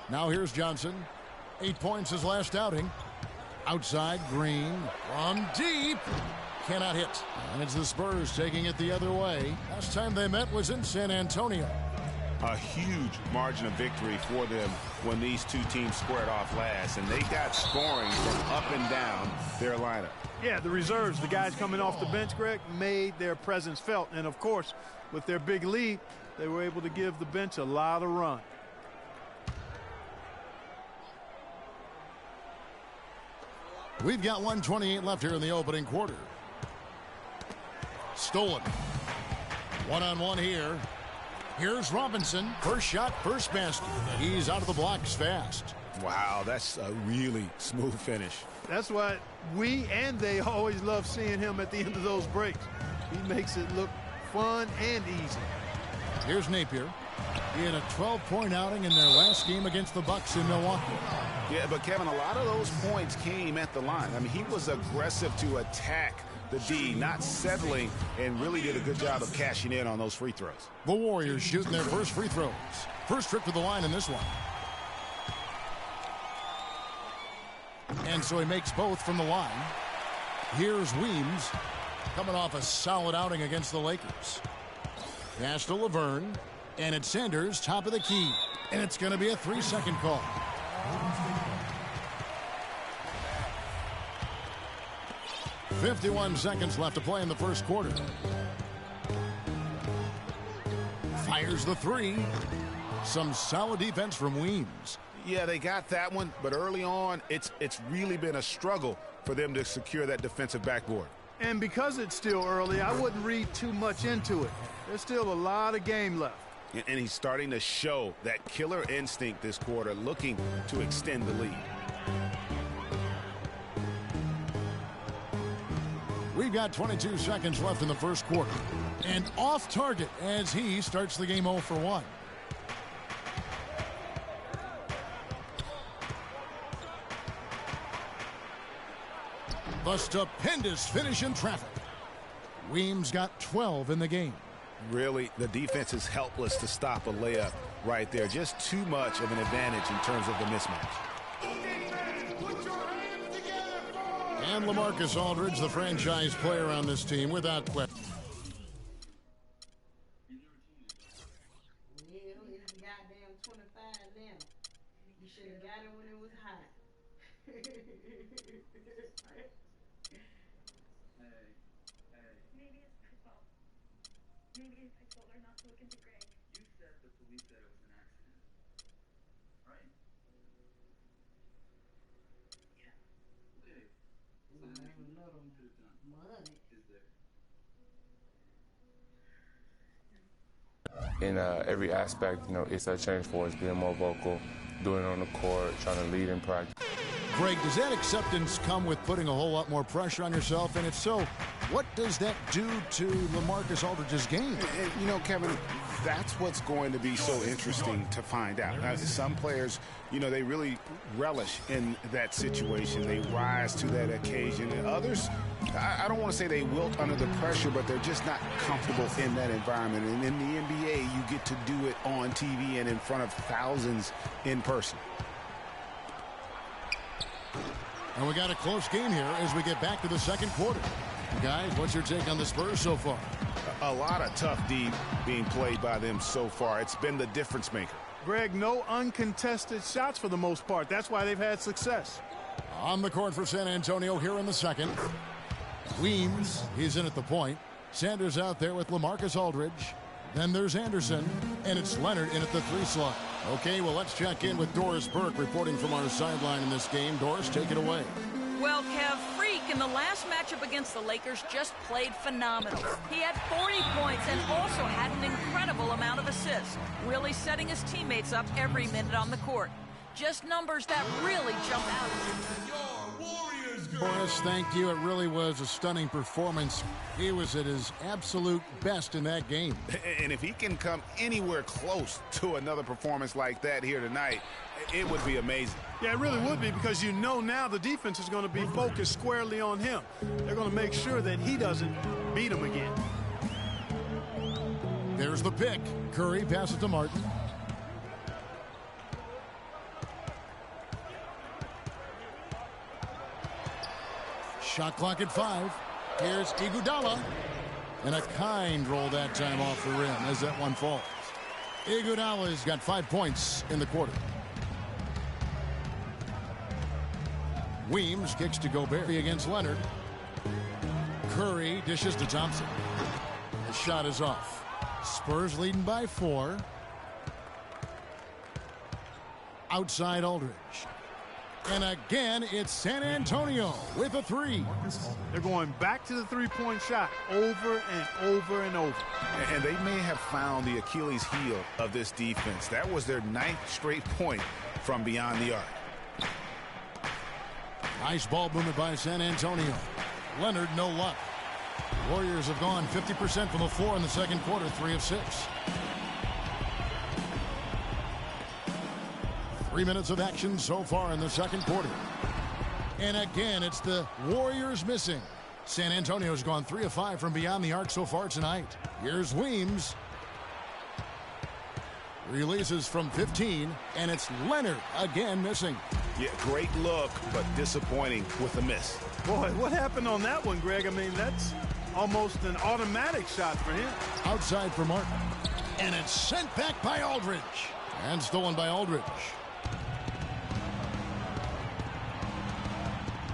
Speaker 1: Now here's Johnson. 8 points his last outing. Outside Green from deep. Cannot hit. And it's the Spurs taking it the other way. Last time they met was in San Antonio.
Speaker 4: A huge margin of victory for them when these two teams squared off last. And they got scoring from up and down their lineup.
Speaker 2: Yeah, the reserves, the guys coming off the bench, Greg, made their presence felt. And, of course, with their big lead, they were able to give the bench a lot of run.
Speaker 1: We've got 1:28 left here in the opening quarter. Stolen. One-on-one here. Here's Robinson. First shot, first basket. He's out of the blocks fast.
Speaker 4: Wow, that's a really smooth finish.
Speaker 2: That's why we and they always love seeing him at the end of those breaks. He makes it look fun and easy.
Speaker 1: Here's Napier. He had a 12-point outing in their last game against the Bucks in Milwaukee.
Speaker 4: Yeah, but Kevin, a lot of those points came at the line. I mean, he was aggressive to attack the D, not settling, and really did a good job of cashing in on those free throws.
Speaker 1: The Warriors shooting their first free throws. First trip to the line in this one. And so he makes both from the line. Here's Weems coming off a solid outing against the Lakers. Pass to Laverne, and it's Sanders, top of the key. And it's going to be a 3-second call. .51 seconds left to play in the first quarter. Fires the three. Some solid defense from Weems.
Speaker 4: Yeah, they got that one, but early on, it's really been a struggle for them to secure that defensive backboard.
Speaker 2: And because it's still early, I wouldn't read too much into it. There's still a lot of game left.
Speaker 4: And he's starting to show that killer instinct this quarter, looking to extend the lead.
Speaker 1: We've got 22 seconds left in the first quarter. And off target as he starts the game 0 for 1. The stupendous finish in traffic. Weems got 12 in the game.
Speaker 4: Really, the defense is helpless to stop a layup right there. Just too much of an advantage in terms of the mismatch.
Speaker 1: And LaMarcus Aldridge, the franchise player on this team, without question.
Speaker 17: In every aspect, you know, it's a change for us, being more vocal, doing it on the court, trying to lead in practice.
Speaker 1: Greg, does that acceptance come with putting a whole lot more pressure on yourself? And if so, what does that do to LaMarcus Aldridge's game?
Speaker 4: You know, Kevin, that's what's going to be so interesting to find out. Some players, you know, they really relish in that situation. They rise to that occasion. And others, I don't want to say they wilt under the pressure, but they're just not comfortable in that environment. And in the NBA, you get to do it on TV and in front of thousands in person.
Speaker 1: And we got a close game here as we get back to the second quarter. Guys, what's your take on the Spurs so far?
Speaker 4: A lot of tough D being played by them so far. It's been the difference maker.
Speaker 2: Greg, no uncontested shots for the most part. That's why they've had success.
Speaker 1: On the court for San Antonio here in the second. Weems, he's in at the point. Sanders out there with LaMarcus Aldridge. Then there's Anderson, and it's Leonard in at the 3 slot. Okay, well, let's check in with Doris Burke reporting from our sideline in this game. Doris, take it away.
Speaker 5: Well, Kev, Freak in the last matchup against the Lakers just played phenomenal. He had 40 points and also had an incredible amount of assists, really setting his teammates up every minute on the court. Just numbers that really jump out at you.
Speaker 1: Doris, thank you. It really was a stunning performance. He was at his absolute best in that game.
Speaker 4: And if he can come anywhere close to another performance like that here tonight, it would be amazing.
Speaker 2: Yeah, it really would be, because you know now the defense is going to be focused squarely on him. They're going to make sure that he doesn't beat him again.
Speaker 1: There's the pick. Curry passes to Martin. Shot clock at 5. Here's Iguodala. And a kind roll that time off the rim as that one falls. Iguodala's got 5 points in the quarter. Weems kicks to Gobert against Leonard. Curry dishes to Thompson. The shot is off. Spurs leading by 4. Outside Aldridge. And again, it's San Antonio with a 3.
Speaker 2: They're going back to the three-point shot over and over and over.
Speaker 4: And they may have found the Achilles heel of this defense. That was their 9th straight point from beyond the arc.
Speaker 1: Nice ball movement by San Antonio. Leonard, no luck. Warriors have gone 50% from the floor in the second quarter, 3 of 6. 3 minutes of action so far in the second quarter. And again, it's the Warriors missing. San Antonio's gone 3 of 5 from beyond the arc so far tonight. Here's Weems. Releases from 15, and it's Leonard again missing.
Speaker 4: Yeah, great look, but disappointing with the miss.
Speaker 2: Boy, what happened on that one, Greg? I mean, that's almost an automatic shot for him.
Speaker 1: Outside for Martin. And it's sent back by Aldridge. And stolen by Aldridge.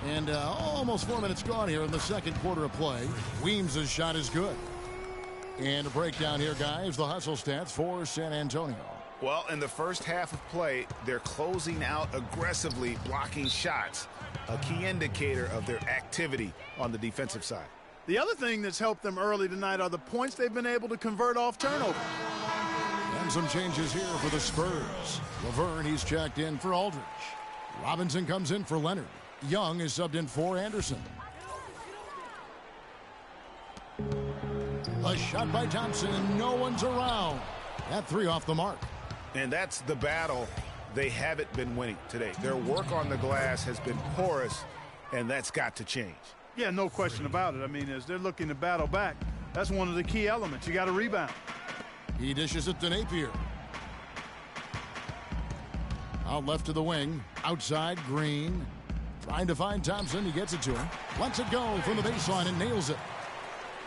Speaker 1: And almost 4 minutes gone here in the second quarter of play. Weems' shot is good. And a breakdown here, guys. The hustle stats for San Antonio.
Speaker 4: Well, in the first half of play, they're closing out aggressively, blocking shots. A key indicator of their activity on the defensive side.
Speaker 2: The other thing that's helped them early tonight are the points they've been able to convert off turnover.
Speaker 1: And some changes here for the Spurs. Laverne, he's checked in for Aldridge. Robinson comes in for Leonard. Young is subbed in for Anderson. A shot by Thompson, and no one's around. That 3 off the mark.
Speaker 4: And that's the battle they haven't been winning today. Their work on the glass has been porous, and that's got to change.
Speaker 2: Yeah, no question about it. I mean, as they're looking to battle back, that's one of the key elements. You got to rebound.
Speaker 1: He dishes it to Napier. Out left to the wing. Outside, Green. Trying to find Thompson. He gets it to him. Lets it go from the baseline and nails it.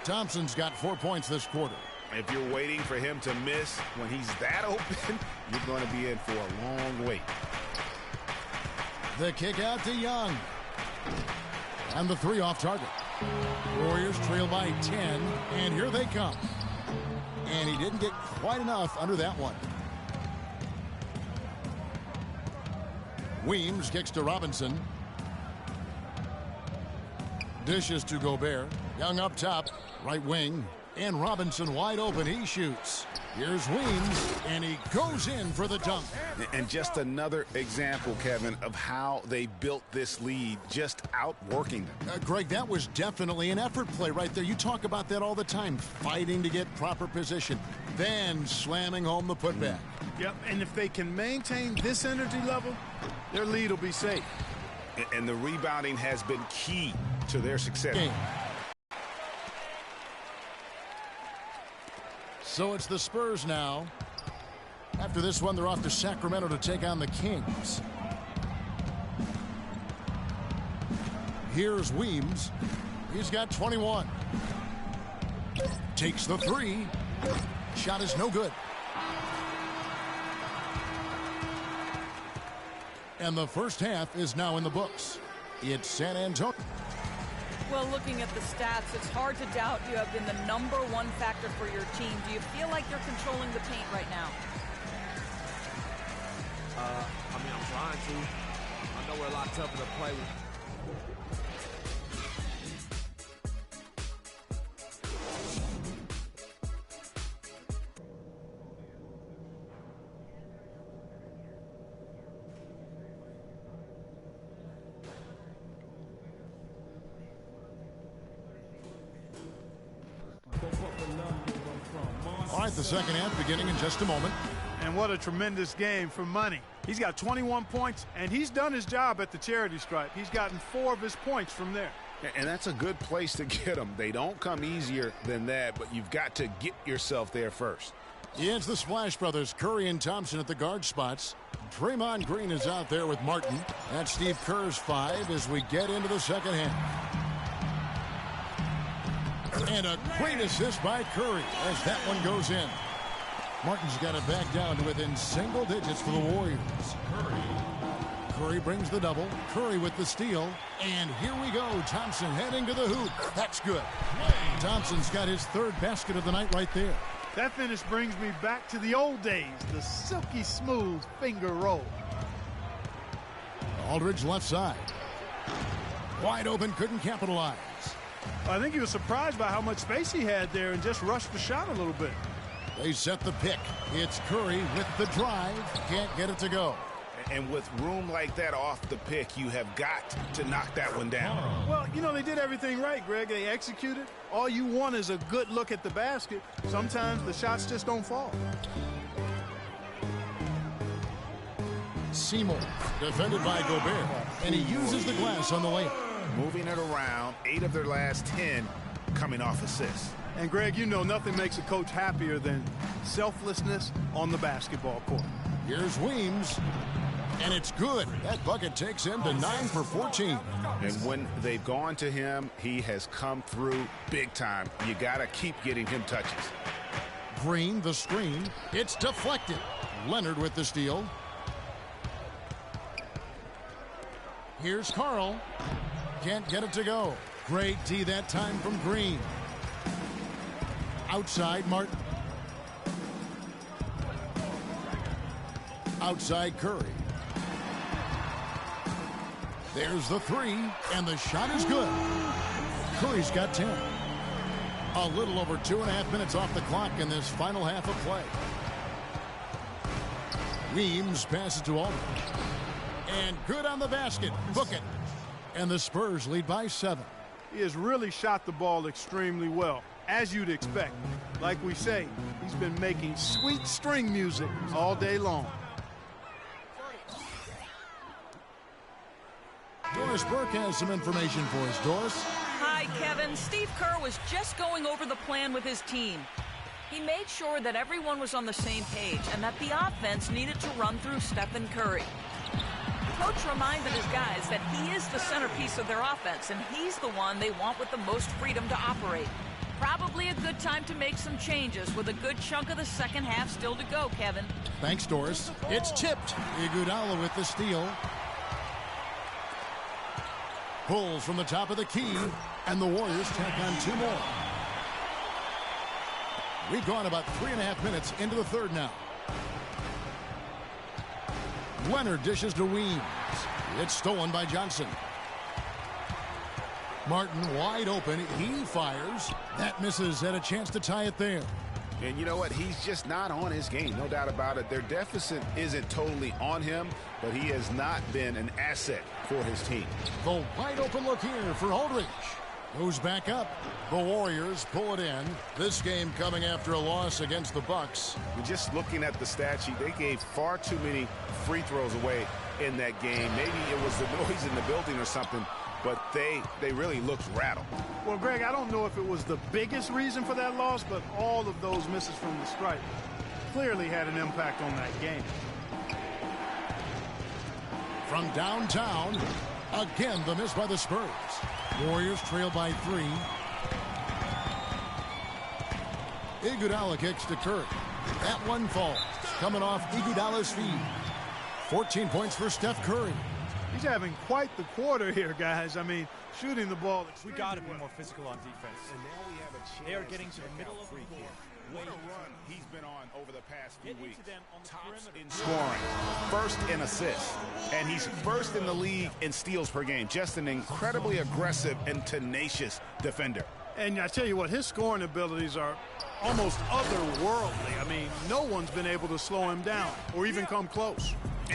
Speaker 1: Thompson's got 4 points this quarter.
Speaker 4: If you're waiting for him to miss when he's that open, you're going to be in for a long wait.
Speaker 1: The kick out to Young. And the 3 off target. Warriors trail by 10, and here they come. And he didn't get quite enough under that one. Weems kicks to Robinson. Dishes to Gobert. Young up top, right wing. And Robinson wide open. He shoots. Here's Weems, and he goes in for the dunk.
Speaker 4: And just another example, Kevin, of how they built this lead, just outworking them.
Speaker 1: Greg, that was definitely an effort play right there. You talk about that all the time, fighting to get proper position, then slamming home the putback.
Speaker 2: Yep, and if they can maintain this energy level, their lead will be safe.
Speaker 4: And the rebounding has been key to their success.
Speaker 1: So it's the Spurs now. After this one, they're off to Sacramento to take on the Kings. Here's Weems. He's got 21. Takes the 3. Shot is no good. And the first half is now in the books. It's San Antonio.
Speaker 5: Well, looking at the stats, it's hard to doubt you have been the #1 factor for your team. Do you feel like you're controlling the paint right now?
Speaker 18: I mean, I'm trying to. I know we're a lot tougher to play with.
Speaker 1: All right, the second half beginning in just a moment.
Speaker 2: And what a tremendous game for Money. He's got 21 points, and he's done his job at the charity stripe. He's gotten 4 of his points from there.
Speaker 4: And that's a good place to get them. They don't come easier than that, but you've got to get yourself there first.
Speaker 1: Yeah, it's the Splash Brothers, Curry and Thompson at the guard spots. Draymond Green is out there with Martin. That's Steve Kerr's 5 as we get into the second half. And a great assist by Curry as that one goes in. Martin's got it back down to within single digits for the Warriors. Curry brings the double. Curry with the steal. And here we go. Thompson heading to the hoop. That's good. Thompson's got his third basket of the night right there.
Speaker 2: That finish brings me back to the old days, the silky smooth finger roll.
Speaker 1: Aldridge left side. Wide open, couldn't capitalize.
Speaker 2: I think he was surprised by how much space he had there and just rushed the shot a little bit.
Speaker 1: They set the pick. It's Curry with the drive. Can't get it to go.
Speaker 4: And with room like that off the pick, you have got to knock that one down.
Speaker 2: Well, you know, they did everything right, Greg. They executed. All you want is a good look at the basket. Sometimes the shots just don't fall.
Speaker 1: Seymour, defended by Gobert, and he uses the glass on the layup.
Speaker 4: Moving it around, 8 of their last 10 coming off assists.
Speaker 2: And, Greg, you know nothing makes a coach happier than selflessness on the basketball court.
Speaker 1: Here's Weems, and it's good. That bucket takes him to 9 for 14.
Speaker 4: And when they've gone to him, he has come through big time. You got to keep getting him touches.
Speaker 1: Green, the screen. It's deflected. Leonard with the steal. Here's Carl. Can't get it to go. Great D that time from Green. Outside, Martin. Outside, Curry. There's the three, and the shot is good. Curry's got 10. A little over 2.5 minutes off the clock in this final half of play. Weems passes to Aldridge. And good on the basket. Book it. And the Spurs lead by 7.
Speaker 2: He has really shot the ball extremely well, as you'd expect. Like we say, he's been making sweet string music all day long.
Speaker 1: Doris Burke has some information for us. Doris?
Speaker 5: Hi, Kevin. Steve Kerr was just going over the plan with his team. He made sure that everyone was on the same page and that the offense needed to run through Stephen Curry. The coach reminded his guys that he is the centerpiece of their offense, and he's the one they want with the most freedom to operate. Probably a good time to make some changes with a good chunk of the second half still to go, Kevin.
Speaker 1: Thanks, Doris. It's tipped. Iguodala with the steal. Pulls from the top of the key, and the Warriors tack on 2 more. We've gone about 3.5 minutes into the third now. Leonard dishes to Weems. It's stolen by Johnson. Martin wide open. He fires. That misses. Had a chance to tie it there.
Speaker 4: And you know what? He's just not on his game. No doubt about it. Their deficit isn't totally on him, but he has not been an asset for his team.
Speaker 1: The wide open look here for Aldridge. Goes back up. The Warriors pull it in. This game coming after a loss against the Bucks.
Speaker 4: Just looking at the stat sheet, they gave far too many free throws away in that game. Maybe it was the noise in the building or something, but they really looked rattled.
Speaker 2: Well, Greg, I don't know if it was the biggest reason for that loss, but all of those misses from the stripe clearly had an impact on that game.
Speaker 1: From downtown, again the miss by the Spurs. Warriors trail by 3. Iguodala kicks to Curry. That one falls. Coming off Iguodala's feet. 14 points for Steph Curry.
Speaker 2: He's having quite the quarter here, guys. I mean, shooting the ball.
Speaker 6: We got to be more physical on defense. And now we have a chance. They are getting to the middle of the court.
Speaker 4: What a run he's been on over the past few weeks. Tops in scoring, first in assists, and he's first in the league in steals per game. Just an incredibly aggressive and tenacious defender.
Speaker 2: And I tell you what, his scoring abilities are almost otherworldly. I mean, no one's been able to slow him down or even come close.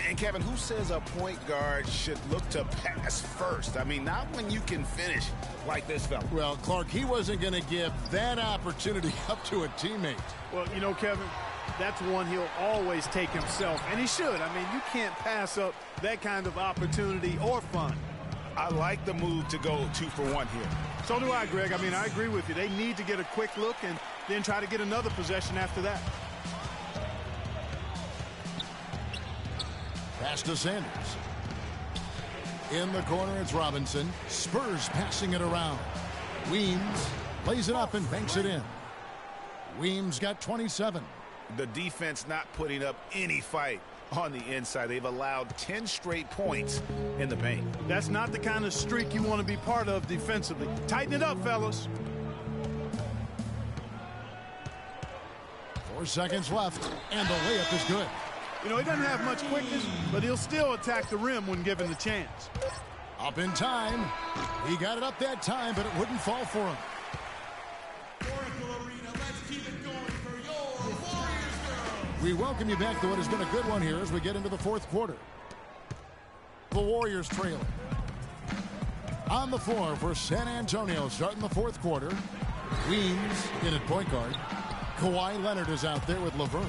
Speaker 4: And Kevin, who says a point guard should look to pass first? I mean, not when you can finish like this fella.
Speaker 1: Well, Clark, he wasn't going to give that opportunity up to a teammate.
Speaker 2: Well, you know, Kevin, that's one he'll always take himself, and he should. I mean, you can't pass up that kind of opportunity or fun.
Speaker 4: I like the move to go 2 for 1 here.
Speaker 2: So do I, Greg. I mean, I agree with you. They need to get a quick look and then try to get another possession after that.
Speaker 1: Pass to Sanders. In the corner, it's Robinson. Spurs passing it around. Weems lays it up and banks it in. Weems got 27.
Speaker 4: The defense not putting up any fight on the inside. They've allowed 10 straight points in the paint.
Speaker 2: That's not the kind of streak you want to be part of defensively. Tighten it up, fellas.
Speaker 1: 4 seconds left, and the layup is good.
Speaker 2: You know, he doesn't have much quickness, but he'll still attack the rim when given the chance.
Speaker 1: Up in time. He got it up that time, but it wouldn't fall for him. We welcome you back to what has been a good one here as we get into the fourth quarter. The Warriors trailing. On the floor for San Antonio starting the fourth quarter. Weems in at point guard. Kawhi Leonard is out there with Laverne.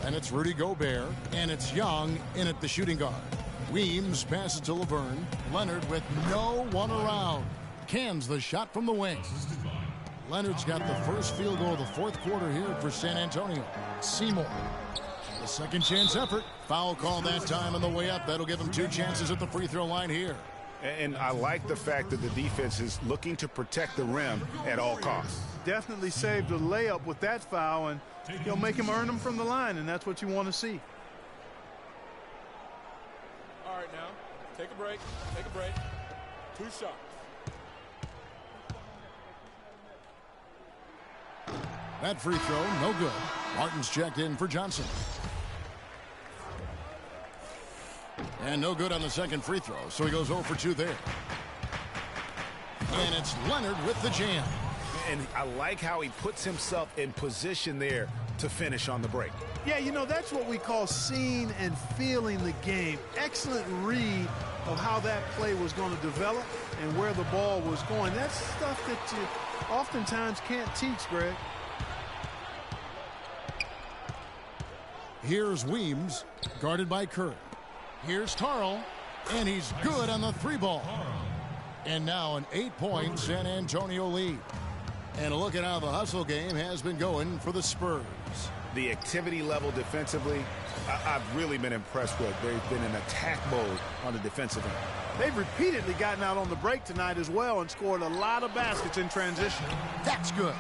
Speaker 1: And it's Rudy Gobert. And it's Young in at the shooting guard. Weems passes to Laverne. Leonard with no one around. Cans the shot from the wing. Leonard's got the first field goal of the fourth quarter here for San Antonio. Seymour. The second chance effort. Foul call that time on the way up. That'll give him 2 chances at the free throw line here.
Speaker 4: And I like the fact that the defense is looking to protect the rim at all costs.
Speaker 2: Definitely saved a layup with that foul, and he'll make him earn them from the line, and that's what you want to see.
Speaker 3: All right, now, take a break. Take a break. 2 shots.
Speaker 1: That free throw, no good. Martin's checked in for Johnson. And no good on the second free throw, so he goes 0 for 2 there. And it's Leonard with the jam.
Speaker 4: And I like how he puts himself in position there to finish on the break.
Speaker 2: Yeah, you know, that's what we call seeing and feeling the game. Excellent read of how that play was going to develop and where the ball was going. That's stuff that you oftentimes can't teach, Greg.
Speaker 1: Here's Weems, guarded by Curry. Here's Carl, and he's good on the 3-ball. And now an 8-point San Antonio lead. And a look at how the hustle game has been going for the Spurs.
Speaker 4: The activity level defensively, I've really been impressed with. They've been in attack mode on the defensive end.
Speaker 2: They've repeatedly gotten out on the break tonight as well and scored a lot of baskets in transition.
Speaker 1: That's good.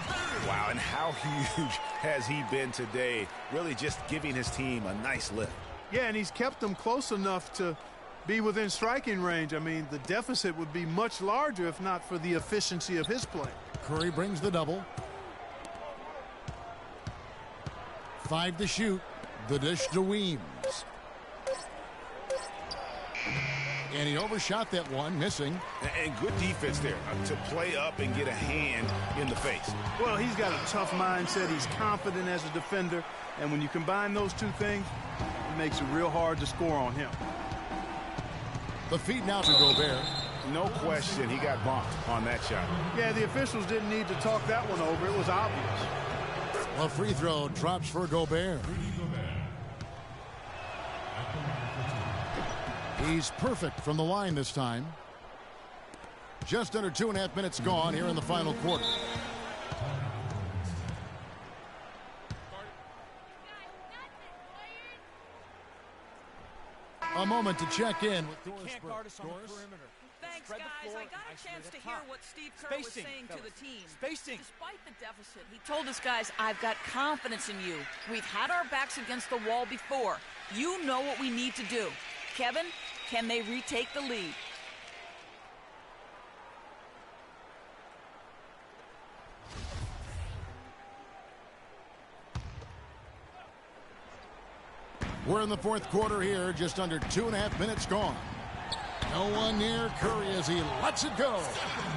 Speaker 4: Wow, and how huge has he been today? Really just giving his team a nice lift.
Speaker 2: Yeah, and he's kept them close enough to be within striking range. I mean, the deficit would be much larger if not for the efficiency of his play.
Speaker 1: Curry brings the double. 5 to shoot. The dish to Weems. And he overshot that one, missing.
Speaker 4: And good defense there to play up and get a hand in the face.
Speaker 2: Well, he's got a tough mindset. He's confident as a defender. And when you combine those two things, it makes it real hard to score on him.
Speaker 1: The feed now to Gobert.
Speaker 4: No question he got bumped on that shot.
Speaker 2: Yeah, the officials didn't need to talk that one over. It was obvious.
Speaker 1: A free throw drops for Gobert. He's perfect from the line this time. Just under 2.5 minutes gone here in the final quarter. A moment to check in with Doris.
Speaker 6: Can't guard us on the perimeter.
Speaker 5: Thanks, guys. I got a chance to hear what Steve Kerr was saying to the team.
Speaker 6: Spacing.
Speaker 5: Despite the deficit, he told us, guys, I've got confidence in you. We've had our backs against the wall before. You know what we need to do. Kevin, can they retake the lead?
Speaker 1: We're in the fourth quarter here, just under 2.5 minutes gone. No one near Curry as he lets it go.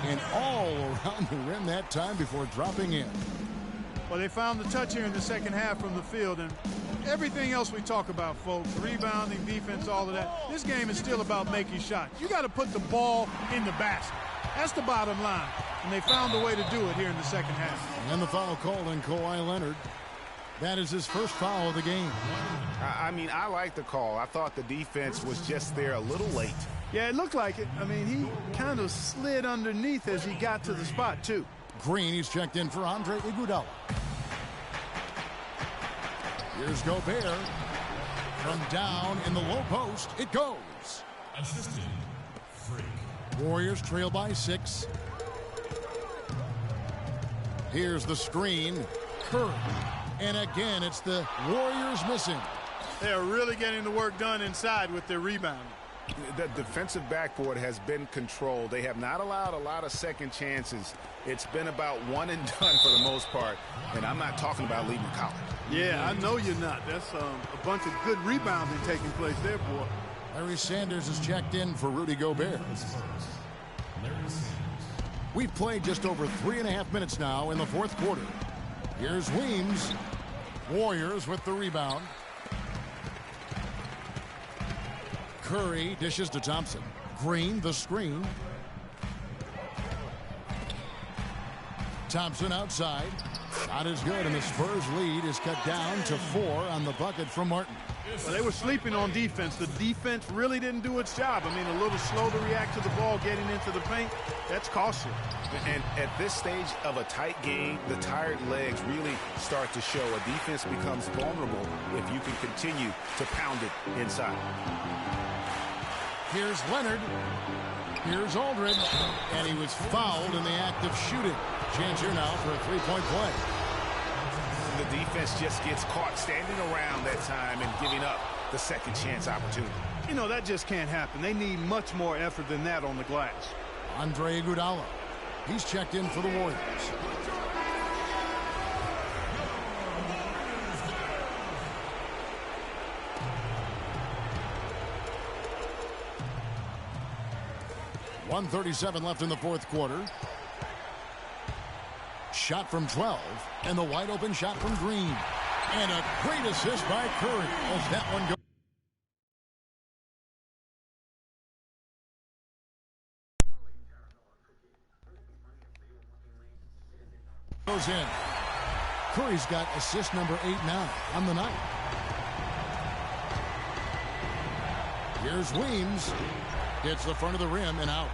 Speaker 1: And all around the rim that time before dropping in.
Speaker 2: Well, they found the touch here in the second half from the field, and everything else we talk about, folks, rebounding, defense, all of that, this game is still about making shots. You got to put the ball in the basket. That's the bottom line, and they found a way to do it here in the second half.
Speaker 1: And then the foul called on Kawhi Leonard. That is his first foul of the game.
Speaker 4: I mean, I like the call. I thought the defense was just there a little late.
Speaker 2: Yeah, it looked like it. I mean, he kind of slid underneath as he got to the spot, too.
Speaker 1: Green, he's checked in for Andre Iguodala. Here's Gobert. From down in the low post, it goes.
Speaker 7: Assistant, Freak.
Speaker 1: Warriors trail by 6. Here's the screen. Curry. And again, it's the Warriors missing.
Speaker 2: They are really getting the work done inside with their rebounding.
Speaker 4: The defensive backboard has been controlled. They have not allowed a lot of second chances. It's been about one and done for the most part, and I'm not talking about leaving college.
Speaker 2: Yeah, I know you're not. That's a bunch of good rebounding taking place there, boy.
Speaker 1: Larry Sanders is checked in for Rudy Gobert. We've played just over 3.5 minutes now in the fourth quarter. Here's Weems. Warriors with the rebound. Curry dishes to Thompson. Green, the screen. Thompson outside. Shot is good, and the Spurs lead is cut down to 4 on the bucket from Martin.
Speaker 2: Well, they were sleeping on defense. The defense really didn't do its job. I mean, a little slow to react to the ball getting into the paint. That's costly.
Speaker 4: And at this stage of a tight game, the tired legs really start to show. A defense becomes vulnerable if you can continue to pound it inside.
Speaker 1: Here's Leonard. Here's Aldridge. And he was fouled in the act of shooting. Chance here now for a three-point play.
Speaker 4: The defense just gets caught standing around that time and giving up the second chance opportunity.
Speaker 2: You know, that just can't happen. They need much more effort than that on the glass.
Speaker 1: Andre Iguodala. He's checked in for the Warriors. .137 left in the fourth quarter. Shot from 12, and the wide open shot from Green. And a great assist by Curry as that one goes in. Curry's got assist number 8 now on the night. Here's Weems. Hits the front of the rim and out.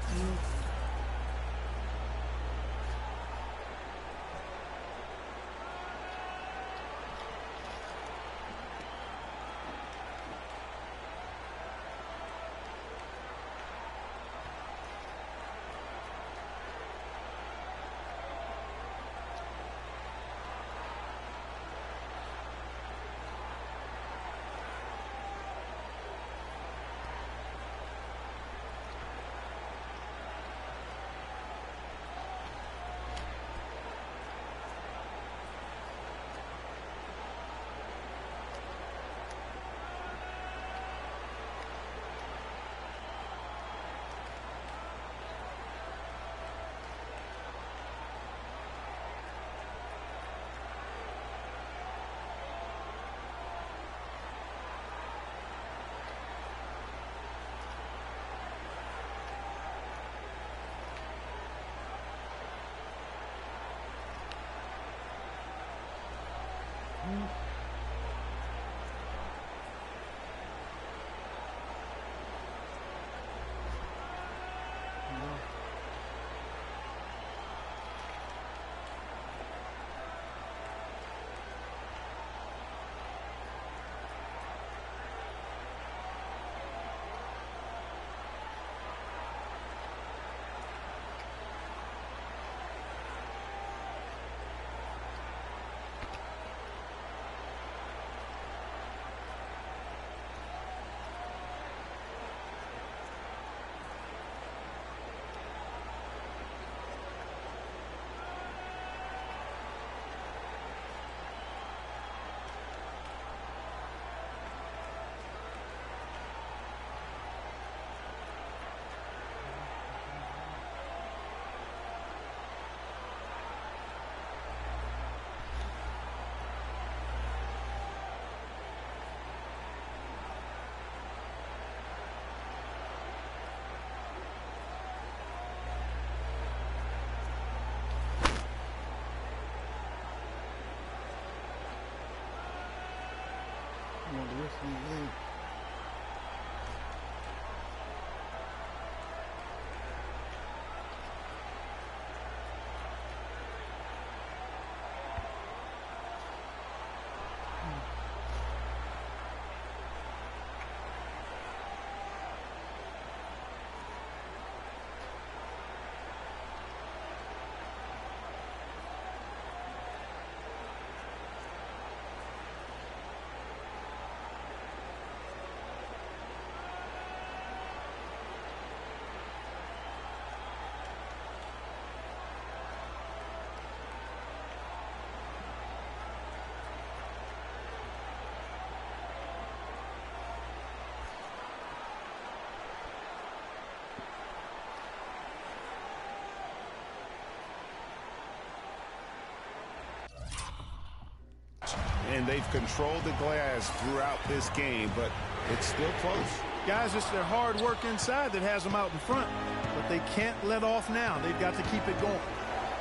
Speaker 4: and they've controlled the glass throughout this game, but it's still close.
Speaker 2: Guys, it's their hard work inside that has them out in front, but they can't let off now. They've got to keep it going.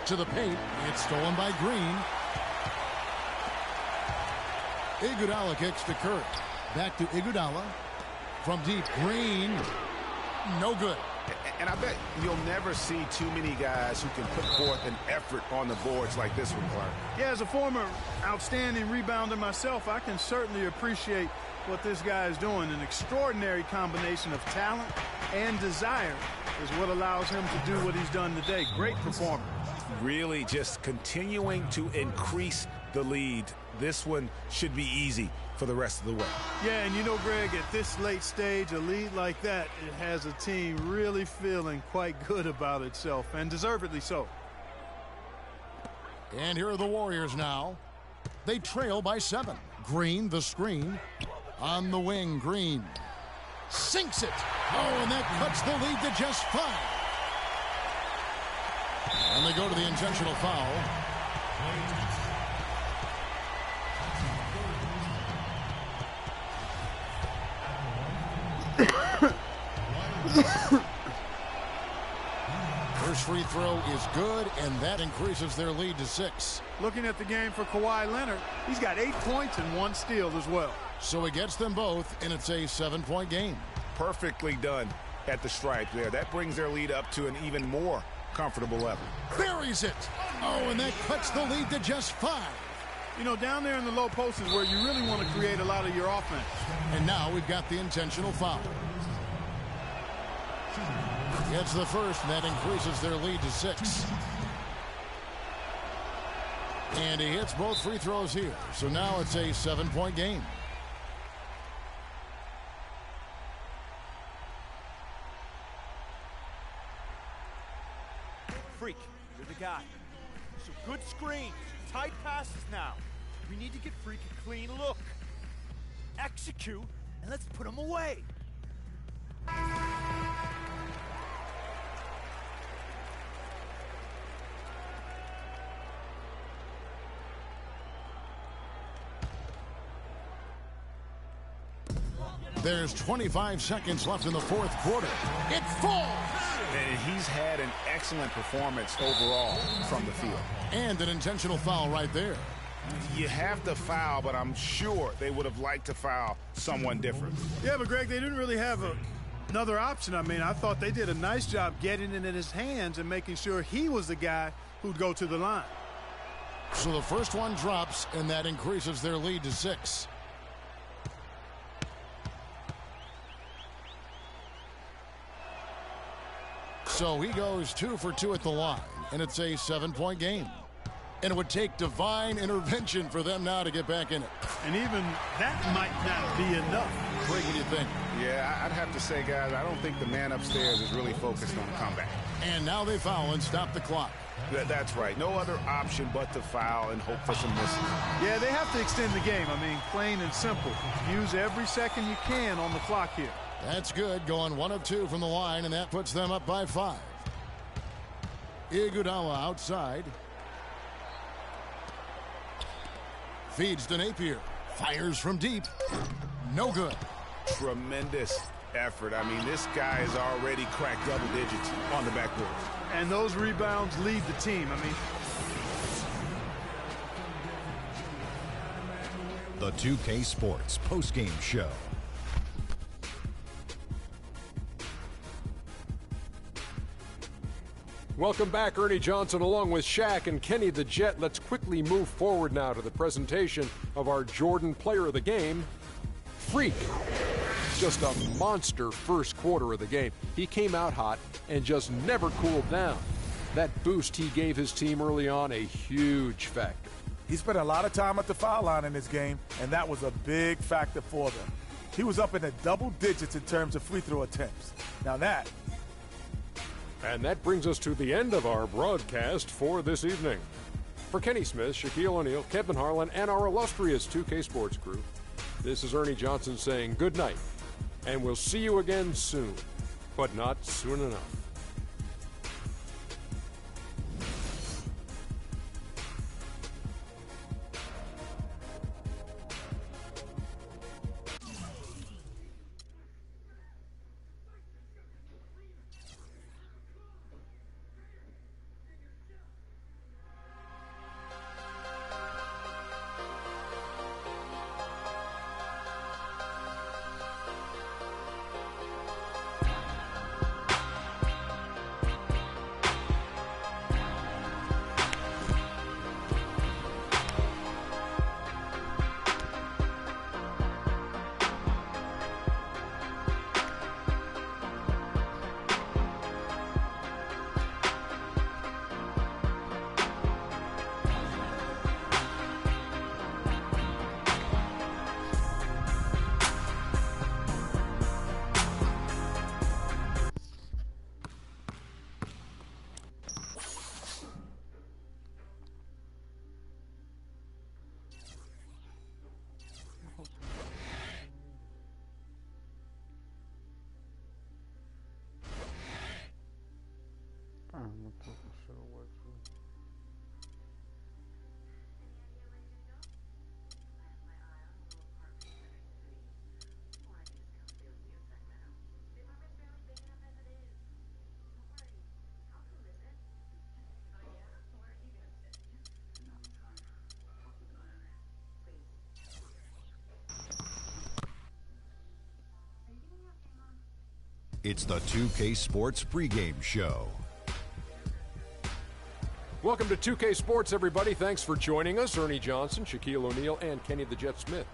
Speaker 1: To the paint, it's stolen by Green. Iguodala kicks to Curry. Back to Iguodala. From deep, Green. No good.
Speaker 4: And I bet you'll never see too many guys who can put forth an effort on the boards like this one, Clark.
Speaker 2: Yeah, as a former outstanding rebounder myself, I can certainly appreciate what this guy is doing. An extraordinary combination of talent and desire is what allows him to do what he's done today. Great performance.
Speaker 4: Really just continuing to increase the lead. This one should be easy for the rest of the way.
Speaker 2: Yeah, and you know, Greg, at this late stage, a lead like that, it has a team really feeling quite good about itself, and deservedly so.
Speaker 1: And here are the Warriors now. They trail by 7. Green, the screen. On the wing, Green. Sinks it. Oh, and that cuts the lead to just 5. And they go to the intentional foul. First free throw is good, and that increases their lead to 6.
Speaker 2: Looking at the game for Kawhi Leonard, he's got 8 points and 1 steal as well.
Speaker 1: So he gets them both, and it's a 7-point game.
Speaker 4: Perfectly done at the stripe there. That brings their lead up to an even more comfortable level.
Speaker 1: Buries it. Oh, and that cuts the lead to just 5.
Speaker 2: You know, down there in the low post is where you really want to create a lot of your offense.
Speaker 1: And now we've got the intentional foul. Gets the first, and that increases their lead to 6. And he hits both free throws here. So now it's a 7-point game.
Speaker 6: Freak, you're the guy. So good screens, tight passes now. We need to get Freak a clean look. Execute, and let's put him away.
Speaker 1: There's 25 seconds left in the 4th quarter. It falls!
Speaker 4: And he's had an excellent performance overall from the field.
Speaker 1: And an intentional foul right there.
Speaker 4: You have to foul, but I'm sure they would have liked to foul someone different.
Speaker 2: Yeah, but Greg, they didn't really have another option. I mean, I thought they did a nice job getting it in his hands and making sure he was the guy who'd go to the line.
Speaker 1: So the first one drops, and that increases their lead to 6. So he goes 2 for 2 at the line, and it's a 7-point game. And it would take divine intervention for them now to get back in it.
Speaker 2: And even that might not be enough.
Speaker 1: Greg, what do you think?
Speaker 4: Yeah, I'd have to say, guys, I don't think the man upstairs is really focused on the comeback.
Speaker 1: And now they foul and stop the clock.
Speaker 4: That's right. No other option but to foul and hope for some misses.
Speaker 2: Yeah, they have to extend the game. I mean, plain and simple. Use every second you can on the clock here.
Speaker 1: That's good. Going 1 of 2 from the line, and that puts them up by 5. Iguodala outside. Feeds to Napier. Fires from deep. No good.
Speaker 4: Tremendous effort. I mean, this guy has already cracked double digits on the backboard.
Speaker 2: And those rebounds lead the team. I mean,
Speaker 7: The 2K Sports postgame show.
Speaker 8: Welcome back, Ernie Johnson, along with Shaq and Kenny the Jet. Let's quickly move forward now to the presentation of our Jordan Player of the Game, Freak. Just a monster first quarter of the game. He came out hot and just never cooled down. That boost he gave his team early on, a huge factor.
Speaker 9: He spent a lot of time at the foul line in this game, and that was a big factor for them. He was up in the double digits in terms of free throw attempts. Now that.
Speaker 8: And that brings us to the end of our broadcast for this evening. For Kenny Smith, Shaquille O'Neal, Kevin Harlan, and our illustrious 2K Sports crew, this is Ernie Johnson saying good night. And we'll see you again soon, but not soon enough.
Speaker 14: gonna put the show what you.
Speaker 7: It's the 2K Sports pregame show.
Speaker 8: Welcome to 2K Sports, everybody. Thanks for joining us. Ernie Johnson, Shaquille O'Neal, and Kenny the Jet Smith.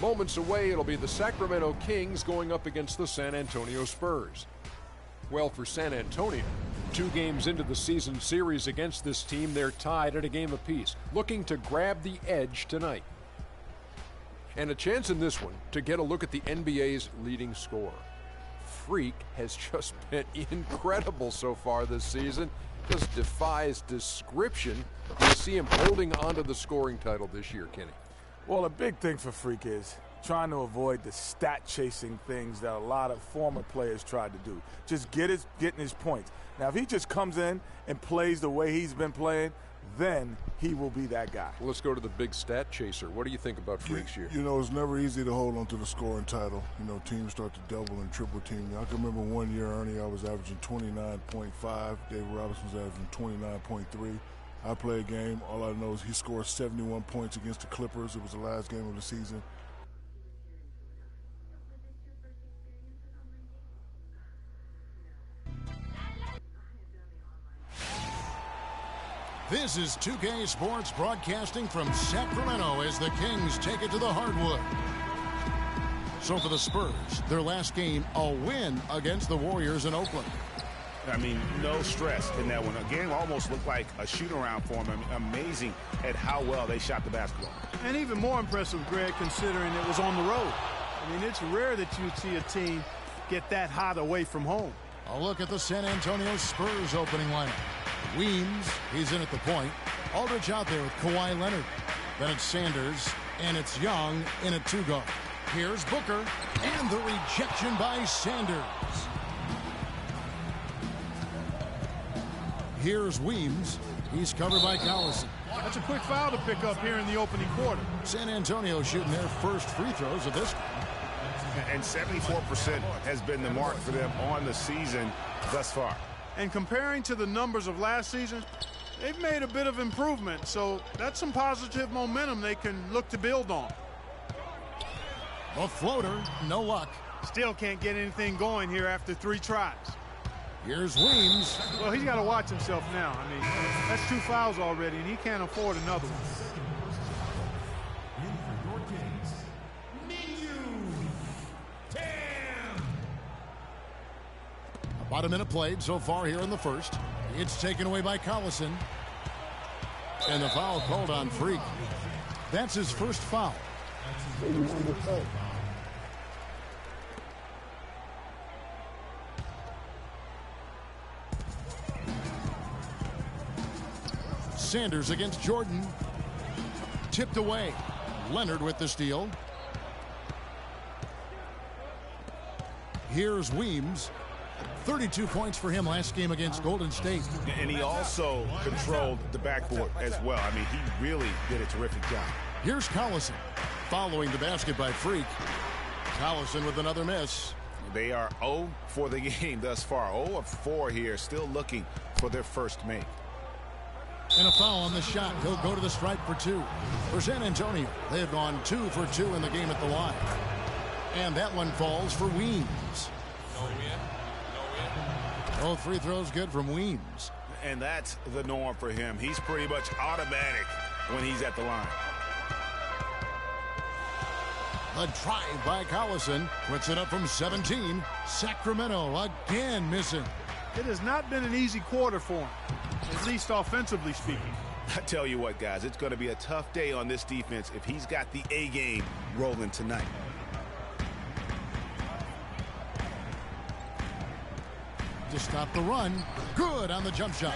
Speaker 8: Moments away, it'll be the Sacramento Kings going up against the San Antonio Spurs. Well, for San Antonio, 2 games into the season series against this team, they're tied at a game apiece, looking to grab the edge tonight. And a chance in this one to get a look at the NBA's leading scorer. Freak has just been incredible so far this season. Just defies description. You see him holding onto the scoring title this year, Kenny.
Speaker 9: Well, a big thing for Freak is trying to avoid the stat-chasing things that a lot of former players tried to do. Just getting his points. Now, if he just comes in and plays the way he's been playing, then he will be that guy.
Speaker 8: Well, let's go to the big stat chaser. What do you think about Freak's year?
Speaker 10: You know, it's never easy to hold on to the scoring title. You know, teams start to double and triple team. I can remember one year, Ernie, I was averaging 29.5. David Robinson was averaging 29.3. I play a game. All I know is he scored 71 points against the Clippers. It was the last game of the season.
Speaker 1: This is 2K Sports broadcasting from Sacramento as the Kings take it to the hardwood. So for the Spurs, their last game, a win against the Warriors in Oakland.
Speaker 4: I mean, no stress in that one. The game almost looked like a shoot-around for them. Amazing at how well they shot the basketball.
Speaker 2: And even more impressive, Greg, considering it was on the road. I mean, it's rare that you'd see a team get that hot away from home.
Speaker 1: A look at the San Antonio Spurs opening lineup. WEEMSZ, he's in at the point. Aldridge out there with Kawhi Leonard. Then it's Sanders, and it's Young in at 2 guard. Here's Booker, and the rejection by Sanders. Here's WEEMSZ. He's covered by Collison.
Speaker 2: That's a quick foul to pick up here in the opening quarter.
Speaker 1: San Antonio shooting their first free throws of this.
Speaker 4: And 74% has been the mark for them on the season thus far.
Speaker 2: And comparing to the numbers of last season, they've made a bit of improvement. So that's some positive momentum they can look to build on.
Speaker 1: A floater, no luck.
Speaker 2: Still can't get anything going here after 3 tries.
Speaker 1: Here's WEEMSZ.
Speaker 2: Well, he's got to watch himself now. I mean, that's 2 fouls already, and he can't afford another one.
Speaker 1: About a minute played so far here in the first. It's taken away by Collison. And the foul called on Freak. That's his first foul. Sanders against Jordan. Tipped away. Leonard with the steal. Here's WEEMSZ. 32 points for him last game against Golden State.
Speaker 4: And he also controlled the backboard as well. I mean, he really did a terrific job.
Speaker 1: Here's Collison following the basket by Freak. Collison with another miss.
Speaker 4: They are 0 for the game thus far. 0 of 4 here, still looking for their first make.
Speaker 1: And a foul on the shot. He'll go to the stripe for 2. For San Antonio, they have gone 2 for 2 in the game at the line. And that one falls for WEEMSZ. Both free throws good from WEEMSZ.
Speaker 4: And that's the norm for him. He's pretty much automatic when he's at the line.
Speaker 1: A drive by Collison puts it up from 17. Sacramento again missing.
Speaker 2: It has not been an easy quarter for him, at least offensively speaking.
Speaker 4: I tell you what, guys, it's going to be a tough day on this defense if he's got the A game rolling tonight.
Speaker 1: To stop the run. Good on the jump shot.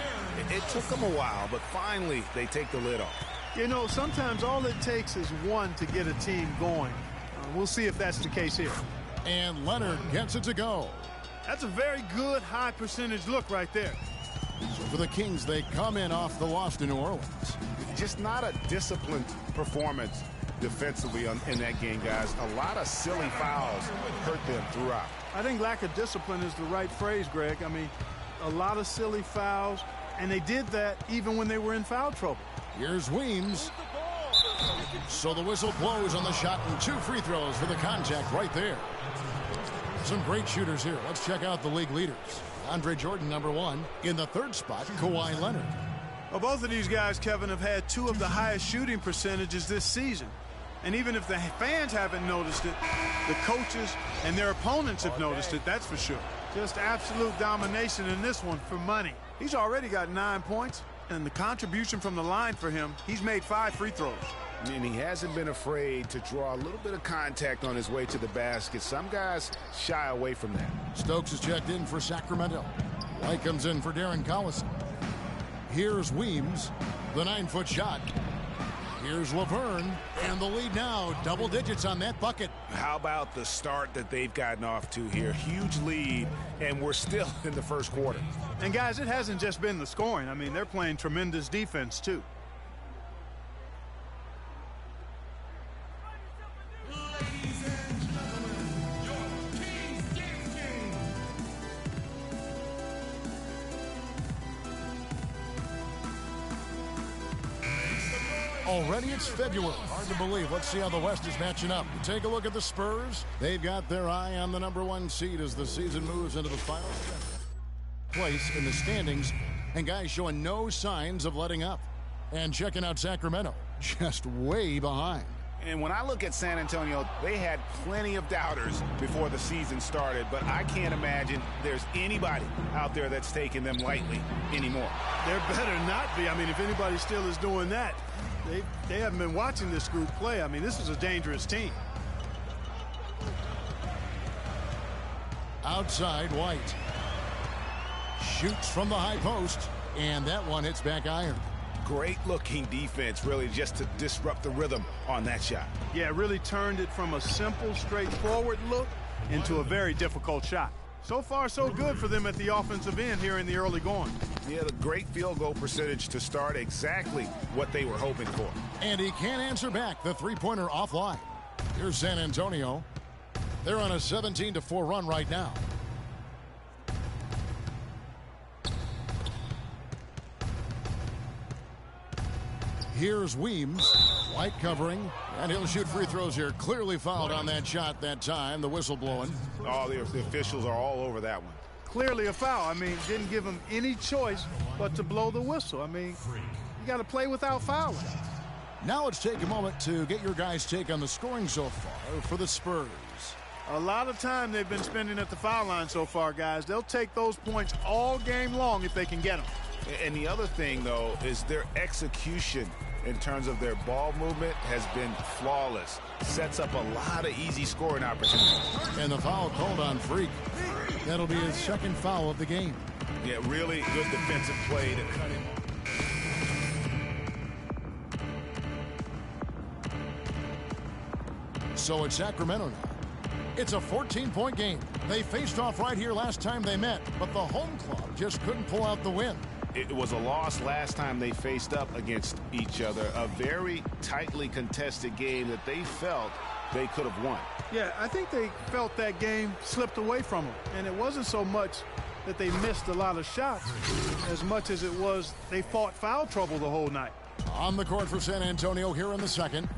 Speaker 4: It took them a while, but finally they take the lid off.
Speaker 2: You know, sometimes all it takes is one to get a team going. We'll see if that's the case here.
Speaker 1: And Leonard gets it to go.
Speaker 2: That's a very good high percentage look right there.
Speaker 1: So for the Kings, they come in off the loss to New Orleans.
Speaker 4: Just not a disciplined performance defensively in that game, guys. A lot of silly fouls hurt them throughout.
Speaker 2: I think lack of discipline is the right phrase, Greg. I mean, a lot of silly fouls, and they did that even when they were in foul trouble.
Speaker 1: Here's Weems. So the whistle blows on the shot, and 2 free throws for the contact right there. Some great shooters here. Let's check out the league leaders. Andre Jordan, #1. In the 3rd spot, Kawhi Leonard.
Speaker 2: Well, both of these guys, Kevin, have had 2 of the highest shooting percentages this season. And even if the fans haven't noticed it, the coaches and their opponents have noticed it, that's for sure. Just absolute domination in this one for money. He's already got 9 points, and the contribution from the line for him, he's made 5 free throws.
Speaker 4: And he hasn't been afraid to draw a little bit of contact on his way to the basket. Some guys shy away from that.
Speaker 1: Stokes is checked in for Sacramento. White comes in for Darren Collison. Here's Weems, the 9-foot shot. Here's Laverne, and the lead now, double digits on that bucket.
Speaker 4: How about the start that they've gotten off to here? Huge lead, and we're still in the 1st quarter.
Speaker 2: And guys, it hasn't just been the scoring. I mean, they're playing tremendous defense, too.
Speaker 1: Already it's February. Hard to believe. Let's see how the West is matching up. You take a look at the Spurs. They've got their eye on the #1 seed as the season moves into the final place in the standings. And guys showing no signs of letting up. And checking out Sacramento, just way behind.
Speaker 4: And when I look at San Antonio, they had plenty of doubters before the season started, but I can't imagine there's anybody out there that's taking them lightly anymore.
Speaker 2: There better not be. I mean, if anybody still is doing that, they haven't been watching this group play. I mean, this is a dangerous team.
Speaker 1: Outside, White. Shoots from the high post, and that one hits back iron.
Speaker 4: Great-looking defense, really, just to disrupt the rhythm on that shot.
Speaker 2: Yeah, really turned it from a simple, straightforward look into a very difficult shot. So far, so good for them at the offensive end here in the early going.
Speaker 4: Yeah, the great field goal percentage to start, exactly what they were hoping for.
Speaker 1: And he can't answer back. The three-pointer offline. Here's San Antonio. They're on a 17-4 run right now. Here's Weems. White covering, and he'll shoot free throws here. Clearly fouled on that shot that time. The whistle blowing.
Speaker 4: Oh, the officials are all over that one.
Speaker 2: Clearly a foul. I mean, didn't give him any choice but to blow the whistle. I mean, you got to play without fouling.
Speaker 1: Now let's take a moment to get your guys' take on the scoring so far for the Spurs.
Speaker 2: A lot of time they've been spending at the foul line so far, guys. They'll take those points all game long if they can get them.
Speaker 4: And the other thing, though, is their execution in terms of their ball movement has been flawless. Sets up a lot of easy scoring opportunities.
Speaker 1: And the foul called on Freak. That'll be his second foul of the game.
Speaker 4: Yeah, really good defensive play to cut him.
Speaker 1: So it's Sacramento now. It's a 14-point game. They faced off right here last time they met, but the home club just couldn't pull out the win.
Speaker 4: It was a loss last time they faced up against each other. A very tightly contested game that they felt they could have won.
Speaker 2: Yeah, I think they felt that game slipped away from them. And it wasn't so much that they missed a lot of shots as much as it was they fought foul trouble the whole night.
Speaker 1: On the court for San Antonio here in the second.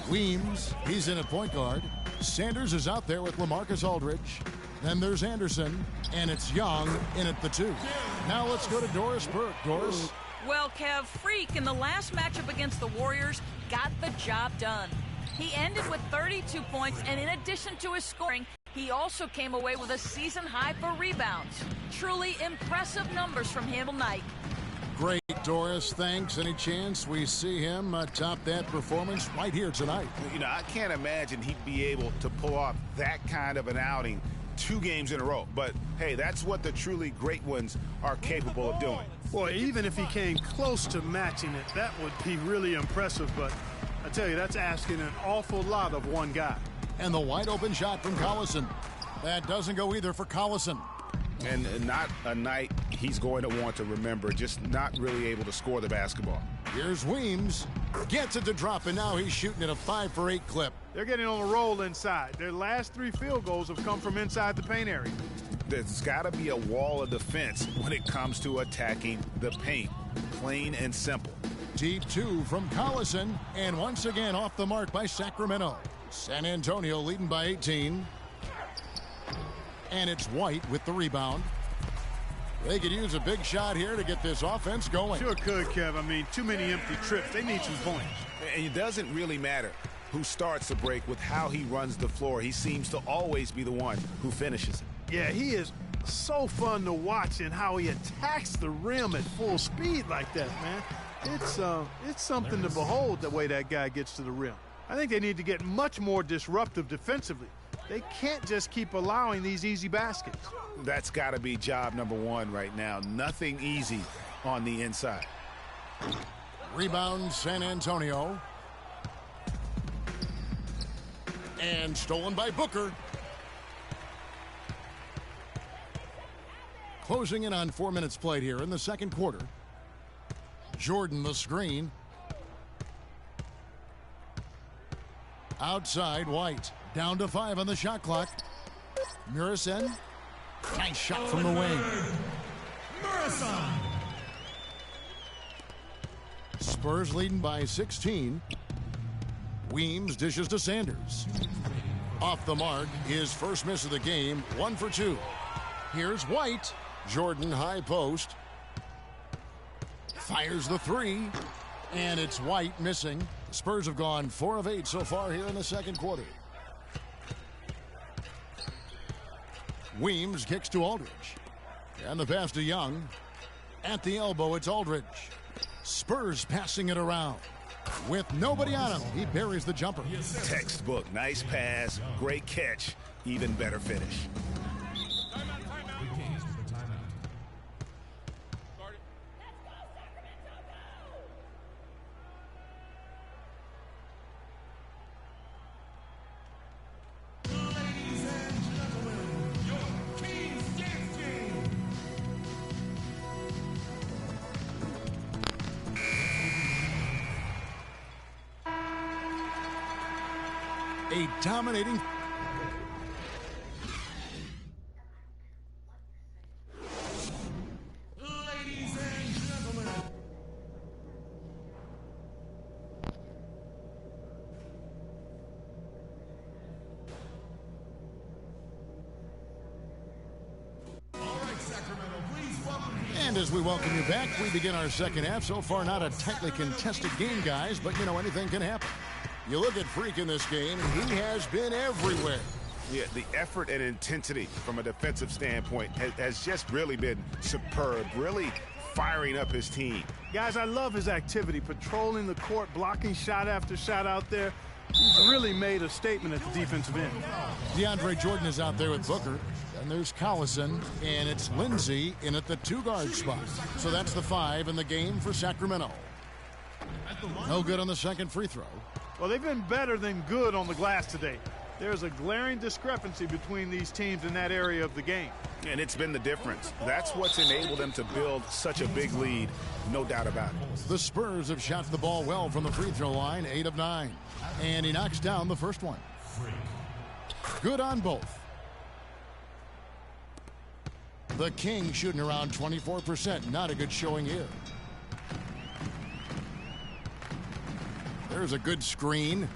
Speaker 1: Weems, he's in at point guard. Sanders is out there with LaMarcus Aldridge. Then there's Anderson, and it's Young in at the 2. Now let's go to Doris Burke. Doris?
Speaker 5: Well, Kev, Freak in the last matchup against the Warriors got the job done. He ended with 32 points, and in addition to his scoring, he also came away with a season high for rebounds. Truly impressive numbers from him tonight.
Speaker 1: Great, Doris. Thanks. Any chance we see him top that performance right here tonight?
Speaker 4: You know, I can't imagine he'd be able to pull off that kind of an outing 2 games in a row. But, hey, that's what the truly great ones are capable of doing.
Speaker 2: Boy, even if he came close to matching it, that would be really impressive. But I tell you, that's asking an awful lot of one guy.
Speaker 1: And the wide open shot from Collison. That doesn't go either for Collison.
Speaker 4: And not a night he's going to want to remember, just not really able to score the basketball.
Speaker 1: Here's Weems. Gets it to drop, and now he's shooting at a 5 for 8 clip.
Speaker 2: They're getting on a roll inside. Their last 3 field goals have come from inside the paint area.
Speaker 4: There's got to be a wall of defense when it comes to attacking the paint. Plain and simple.
Speaker 1: Deep 2 from Collison, and once again off the mark by Sacramento. San Antonio leading by 18. And it's White with the rebound. They could use a big shot here to get this offense going.
Speaker 2: Sure could, Kev. I mean, too many empty trips. They need some points.
Speaker 4: And it doesn't really matter who starts the break with how he runs the floor. He seems to always be the one who finishes it.
Speaker 2: Yeah, he is so fun to watch in how he attacks the rim at full speed like that, man. It's something to behold the way that guy gets to the rim. I think they need to get much more disruptive defensively. They can't just keep allowing these easy baskets.
Speaker 4: That's got to be job number 1 right now. Nothing easy on the inside.
Speaker 1: Rebound San Antonio. And stolen by Booker. Closing in on 4 minutes played here in the second quarter. Jordan the screen. Outside White. Down to 5 on the shot clock. Murison. Nice shot from the wing.
Speaker 19: Murison.
Speaker 1: Spurs leading by 16. Weems dishes to Sanders. Off the mark, his first miss of the game, 1 for 2. Here's White. Jordan high post. Fires the 3. And it's White missing. Spurs have gone 4 of 8 so far here in the second quarter. Weems kicks to Aldridge. And the pass to Young. At the elbow, it's Aldridge. Spurs passing it around. With nobody on him, he buries the jumper.
Speaker 4: Textbook. Nice pass. Great catch. Even better finish.
Speaker 1: A dominating.
Speaker 19: Ladies and gentlemen. All right, Sacramento, please welcome.
Speaker 1: And as we welcome you back, we begin our second half. So far, not a tightly contested game, guys, but, you know, anything can happen. You look at Freak in this game, he has been everywhere.
Speaker 4: Yeah, the effort and intensity from a defensive standpoint has just really been superb, really firing up his team.
Speaker 2: Guys, I love his activity, patrolling the court, blocking shot after shot out there. He's really made a statement at the defensive end.
Speaker 1: DeAndre Jordan is out there with Booker. And there's Collison, and it's Lindsay in at the 2-guard spot. So that's the 5 in the game for Sacramento. No good on the second free throw.
Speaker 2: Well, they've been better than good on the glass today. There's a glaring discrepancy between these teams in that area of the game.
Speaker 4: And it's been the difference. That's what's enabled them to build such a big lead, no doubt about it.
Speaker 1: The Spurs have shot the ball well from the free throw line, 8 of 9. And he knocks down the first one. Good on both. The Kings shooting around 24%. Not a good showing here. There's a good screen.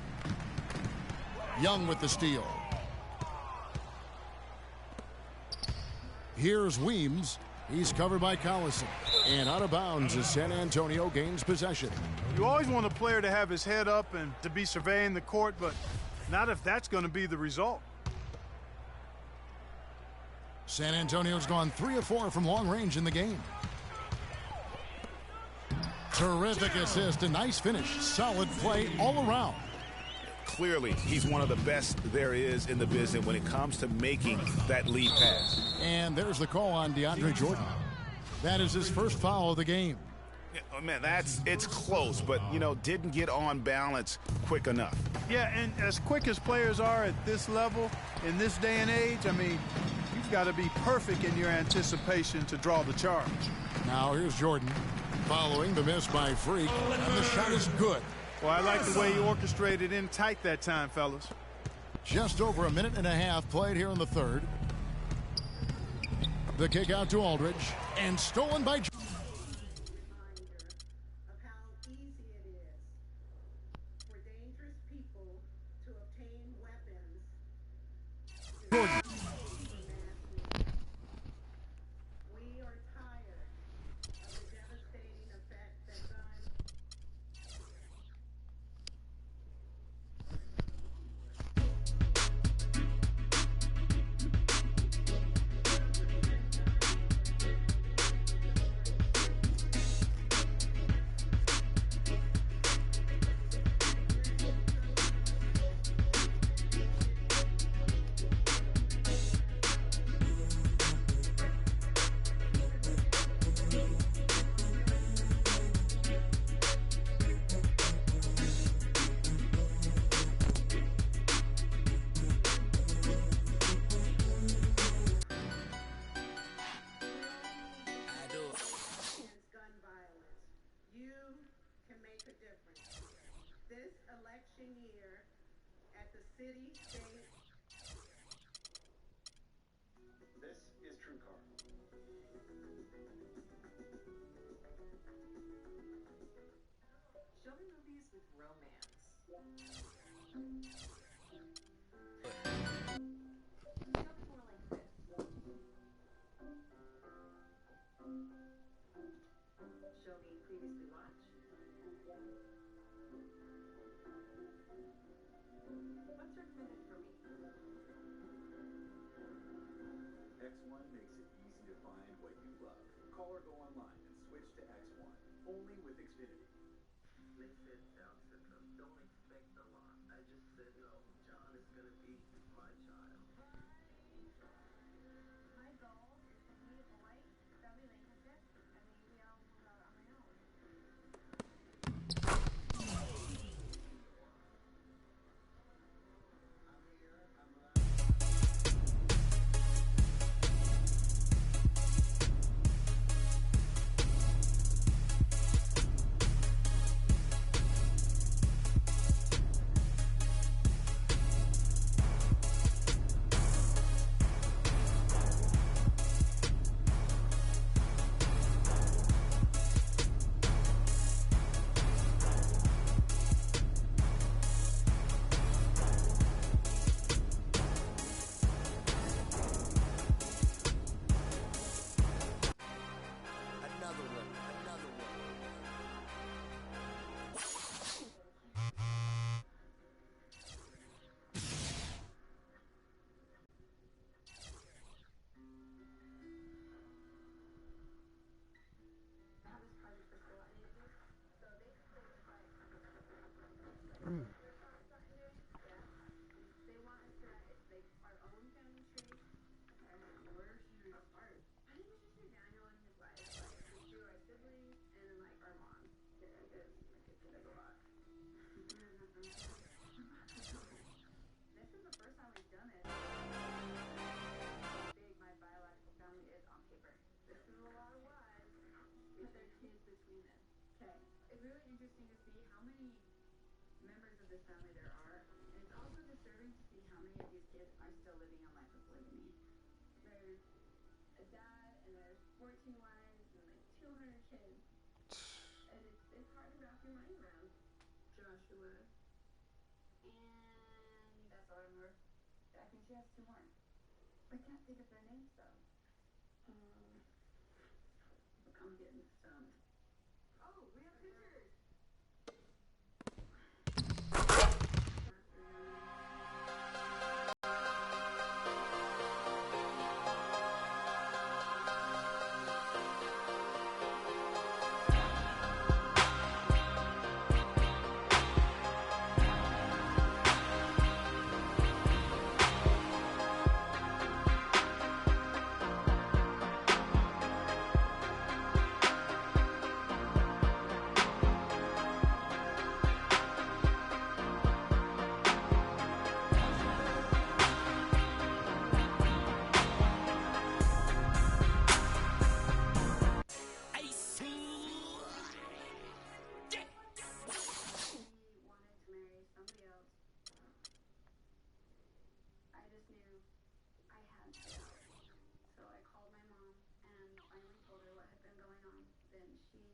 Speaker 1: Young with the steal. Here's Weems. He's covered by Collison. And out of bounds as San Antonio gains possession.
Speaker 2: You always want a player to have his head up and to be surveying the court, but not if that's going to be the result.
Speaker 1: San Antonio's gone 3 of 4 from long range in the game. Terrific assist, a nice finish. Solid play all around.
Speaker 4: Clearly, he's one of the best there is in the business when it comes to making that lead pass.
Speaker 1: And there's the call on DeAndre Jordan. That is his first foul of the game.
Speaker 4: Yeah, oh man, it's close, but, you know, didn't get on balance quick enough.
Speaker 2: Yeah, and as quick as players are at this level, in this day and age, I mean, you've got to be perfect in your anticipation to draw the charge.
Speaker 1: Now here's Jordan following the miss by Freak, and the shot is good.
Speaker 2: Well, I like the way he orchestrated in tight that time, fellas.
Speaker 1: Just over a minute and a half played here in the third. The kick out to Aldridge, and stolen by Jordan.
Speaker 11: X1 makes it easy to find what you love. Call or go online and switch to X1. Only with Xfinity. They said Down syndrome. Don't expect a lot. I just said, no, John is going to be my child.
Speaker 12: My goal is to be a boy, start a relationship, and maybe I'll move out on my own.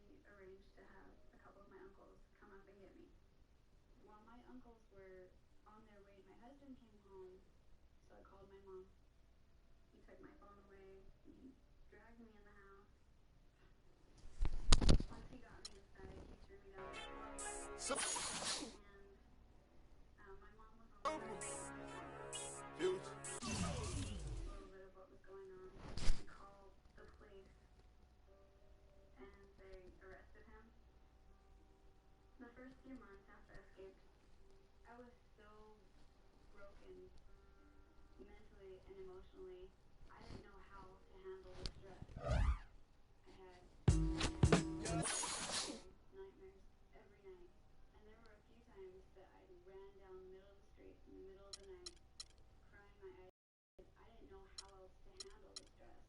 Speaker 12: he arranged to have a couple of my uncles come up and get me. While my uncles were on their way, my husband came home, so I called my mom. He took my phone away, and he dragged me in the house. Once he got me inside, he threw me down the floor. And my mom was on the
Speaker 15: Huge.
Speaker 12: a little bit of what was going on. He called the police, and they arrested him. The first few months after I escaped, I was so broken mentally and emotionally. I didn't know how to handle the stress. I had nightmares every night, and there were a few times that I ran down the middle of the street in the middle of the night, crying my eyes. I didn't know how else to handle the stress.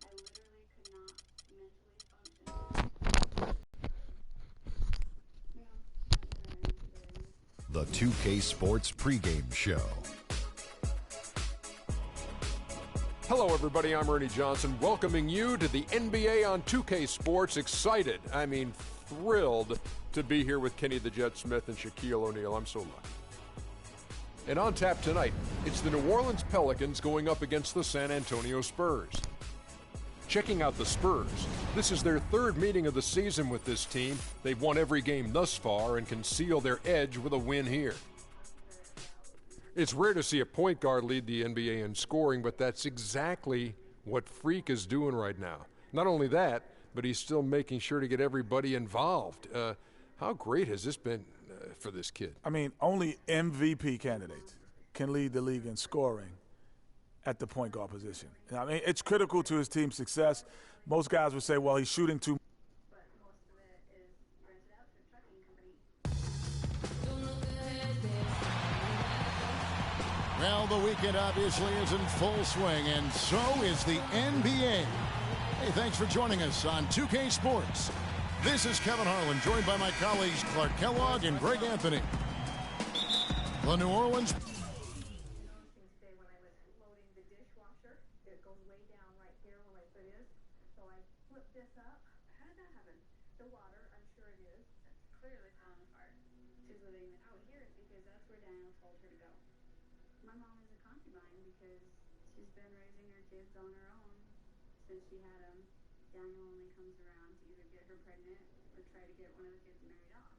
Speaker 12: I literally could not mentally function.
Speaker 7: The 2K Sports pregame show.
Speaker 8: Hello, everybody. I'm Ernie Johnson, welcoming you to the NBA on 2K Sports. Excited, I mean thrilled to be here with Kenny the Jet Smith and Shaquille O'Neal. I'm so lucky. And on tap tonight, it's the New Orleans Pelicans going up against the San Antonio Spurs. Checking out the Spurs, this is their third meeting of the season with this team. They've won every game thus far and can seal their edge with a win here. It's rare to see a point guard lead the NBA in scoring, but that's exactly what Freak is doing right now. Not only that, but he's still making sure to get everybody involved. How great has this been for this kid?
Speaker 9: I mean, only MVP candidates can lead the league in scoring at the point guard position. I mean, it's critical to his team's success. Most guys would say, well, he's shooting too.
Speaker 1: Well, the weekend obviously is in full swing, and so is the NBA. Hey, thanks for joining us on 2K Sports. This is Kevin Harlan, joined by my colleagues Clark Kellogg and Greg Anthony. The New Orleans...
Speaker 12: on her own since she had him. Daniel only comes around to either get her pregnant or try to get one of the kids married off.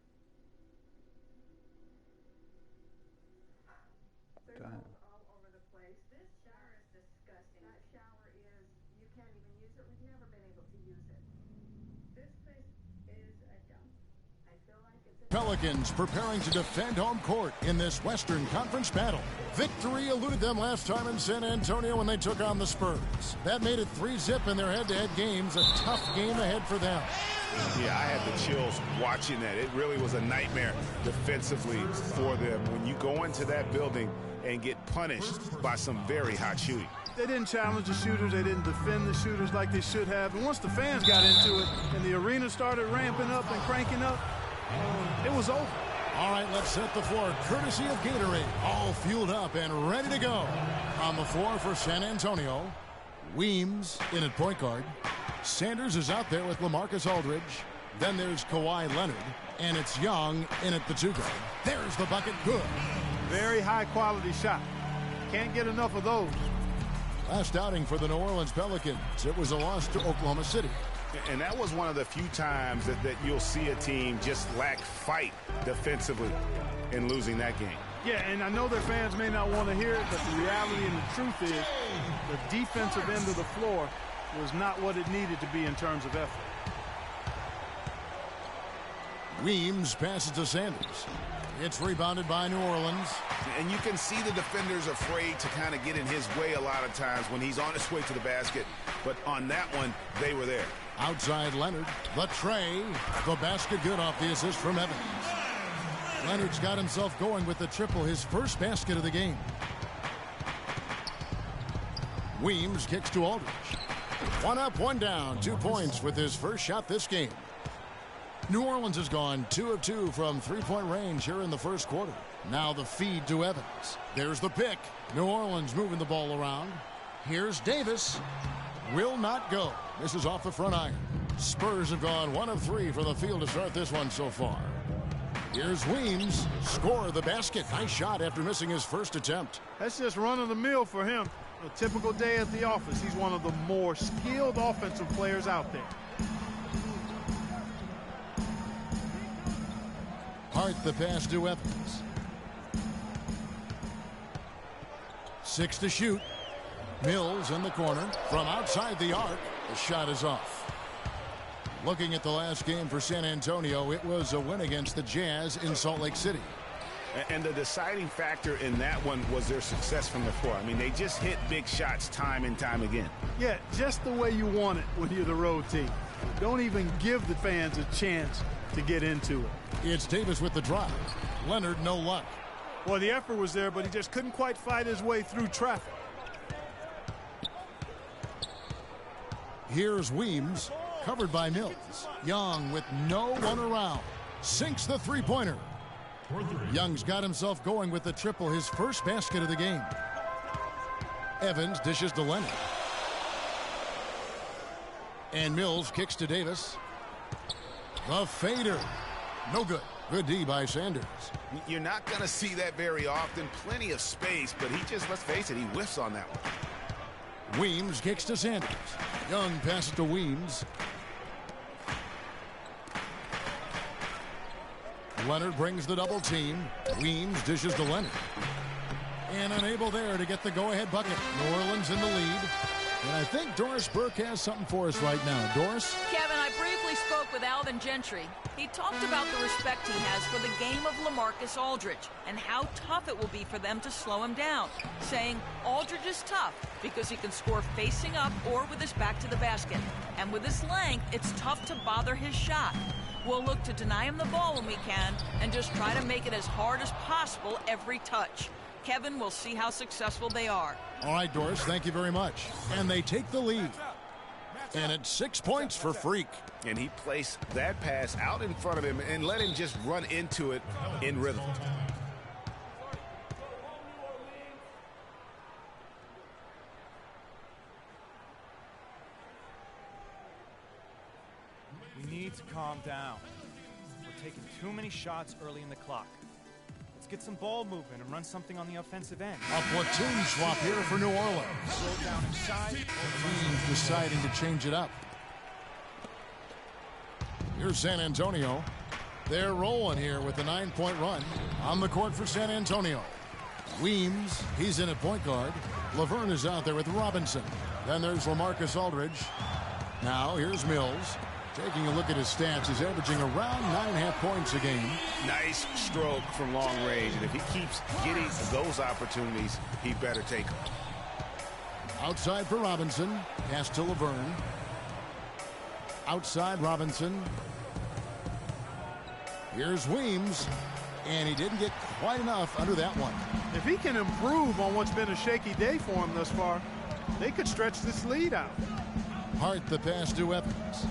Speaker 12: There's holes all over the place. This shower is disgusting. That shower is, you can't even use it. We've never been able to use it. This place is a dump. I feel like it's a
Speaker 1: Pelicans preparing to defend home court in this Western Conference battle. Victory eluded them last time in San Antonio when they took on the Spurs. That made it 3-0 in their head-to-head games. A tough game ahead for them.
Speaker 4: Yeah, I had the chills watching that. It really was a nightmare defensively for them when you go into that building and get punished by some very hot shooting.
Speaker 2: They didn't challenge the shooters. They didn't defend the shooters like they should have. And once the fans got into it and the arena started ramping up and cranking up, it was over.
Speaker 1: All right, let's set the floor. Courtesy of Gatorade. All fueled up and ready to go. On the floor for San Antonio, WEEMSZ in at point guard. Sanders is out there with LaMarcus Aldridge. Then there's Kawhi Leonard. And it's Young in at the two guard. There's the bucket. Good.
Speaker 2: Very high-quality shot. Can't get enough of those.
Speaker 1: Last outing for the New Orleans Pelicans. It was a loss to Oklahoma City.
Speaker 4: And that was one of the few times that you'll see a team just lack fight defensively in losing that game.
Speaker 2: Yeah, and I know their fans may not want to hear it, but the reality and the truth is the defensive end of the floor was not what it needed to be in terms of effort.
Speaker 1: WEEMSZ passes to Sanders. It's rebounded by New Orleans.
Speaker 4: And you can see the defenders afraid to kind of get in his way a lot of times when he's on his way to the basket. But on that one, they were there.
Speaker 1: Outside Leonard, the tray, the basket good off the assist from Evans. Leonard's got himself going with the triple, his first basket of the game. WEEMSZ kicks to Aldridge. One up, one down, 2 points with his first shot this game. New Orleans has gone 2 of 2 from three-point range here in the first quarter. Now the feed to Evans. There's the pick. New Orleans moving the ball around. Here's Davis. will not go. This is off the front iron. Spurs have gone 1 of 3 from the field to start this one so far. Here's Weems, score the basket. Nice shot after missing his first attempt.
Speaker 2: That's just run of the mill for him. A typical day at the office. He's one of the more skilled offensive players out there.
Speaker 1: Hart the pass to Evans. 6 to shoot. Mills in the corner from outside the arc. The shot is off. Looking at the last game for San Antonio, it was a win against the Jazz in Salt Lake City.
Speaker 4: And the deciding factor in that one was their success from the floor. I mean, they just hit big shots time and time again.
Speaker 2: Yeah, just the way you want it when you're the road team. Don't even give the fans a chance to get into it.
Speaker 1: It's Davis with the drive. Leonard, no luck.
Speaker 2: Well, the effort was there, but he just couldn't quite fight his way through traffic.
Speaker 1: Here's Weems, covered by Mills. Young with no one around. Sinks the three-pointer. Young's got himself going with the triple, his first basket of the game. Evans dishes to Leonard. And Mills kicks to Davis. The fader. No good. Good D by Sanders.
Speaker 4: You're not going to see that very often. Plenty of space, but he just, let's face it, he whiffs on that one.
Speaker 1: Weems kicks to Sanders. Young passes to Weems. Leonard brings the double team. Weems dishes to Leonard. And unable there to get the go-ahead bucket. New Orleans in the lead. And I think Doris Burke has something for us right now. Doris?
Speaker 5: Kevin, I briefly spoke with Alvin Gentry. He talked about the respect he has for the game of LaMarcus Aldridge and how tough it will be for them to slow him down, saying Aldridge is tough because he can score facing up or with his back to the basket. And with his length, it's tough to bother his shot. We'll look to deny him the ball when we can and just try to make it as hard as possible every touch. Kevin, we'll see how successful they are.
Speaker 1: All right, Doris, thank you very much. And they take the lead. And it's 6 points for Freak.
Speaker 4: And he placed that pass out in front of him and let him just run into it in rhythm.
Speaker 6: We need to calm down. We're taking too many shots early in the clock. Let's get some ball movement and run something on the offensive end.
Speaker 1: A platoon swap here for New Orleans.
Speaker 6: Slow down inside.
Speaker 1: Teams deciding to change it up. Here's San Antonio. They're rolling here with a 9-point run on the court for San Antonio. Weems, he's in at point guard. Laverne is out there with Robinson. Then there's LaMarcus Aldridge. Now here's Mills. Taking a look at his stats, he's averaging around 9.5 points a game.
Speaker 4: Nice stroke from long range, and if he keeps getting those opportunities, he better take them.
Speaker 1: Outside for Robinson. Pass to Laverne. Outside Robinson. Here's Weems, and he didn't get quite enough under that one.
Speaker 2: If he can improve on what's been a shaky day for him thus far, they could stretch this lead out.
Speaker 1: Hart the pass to Evans.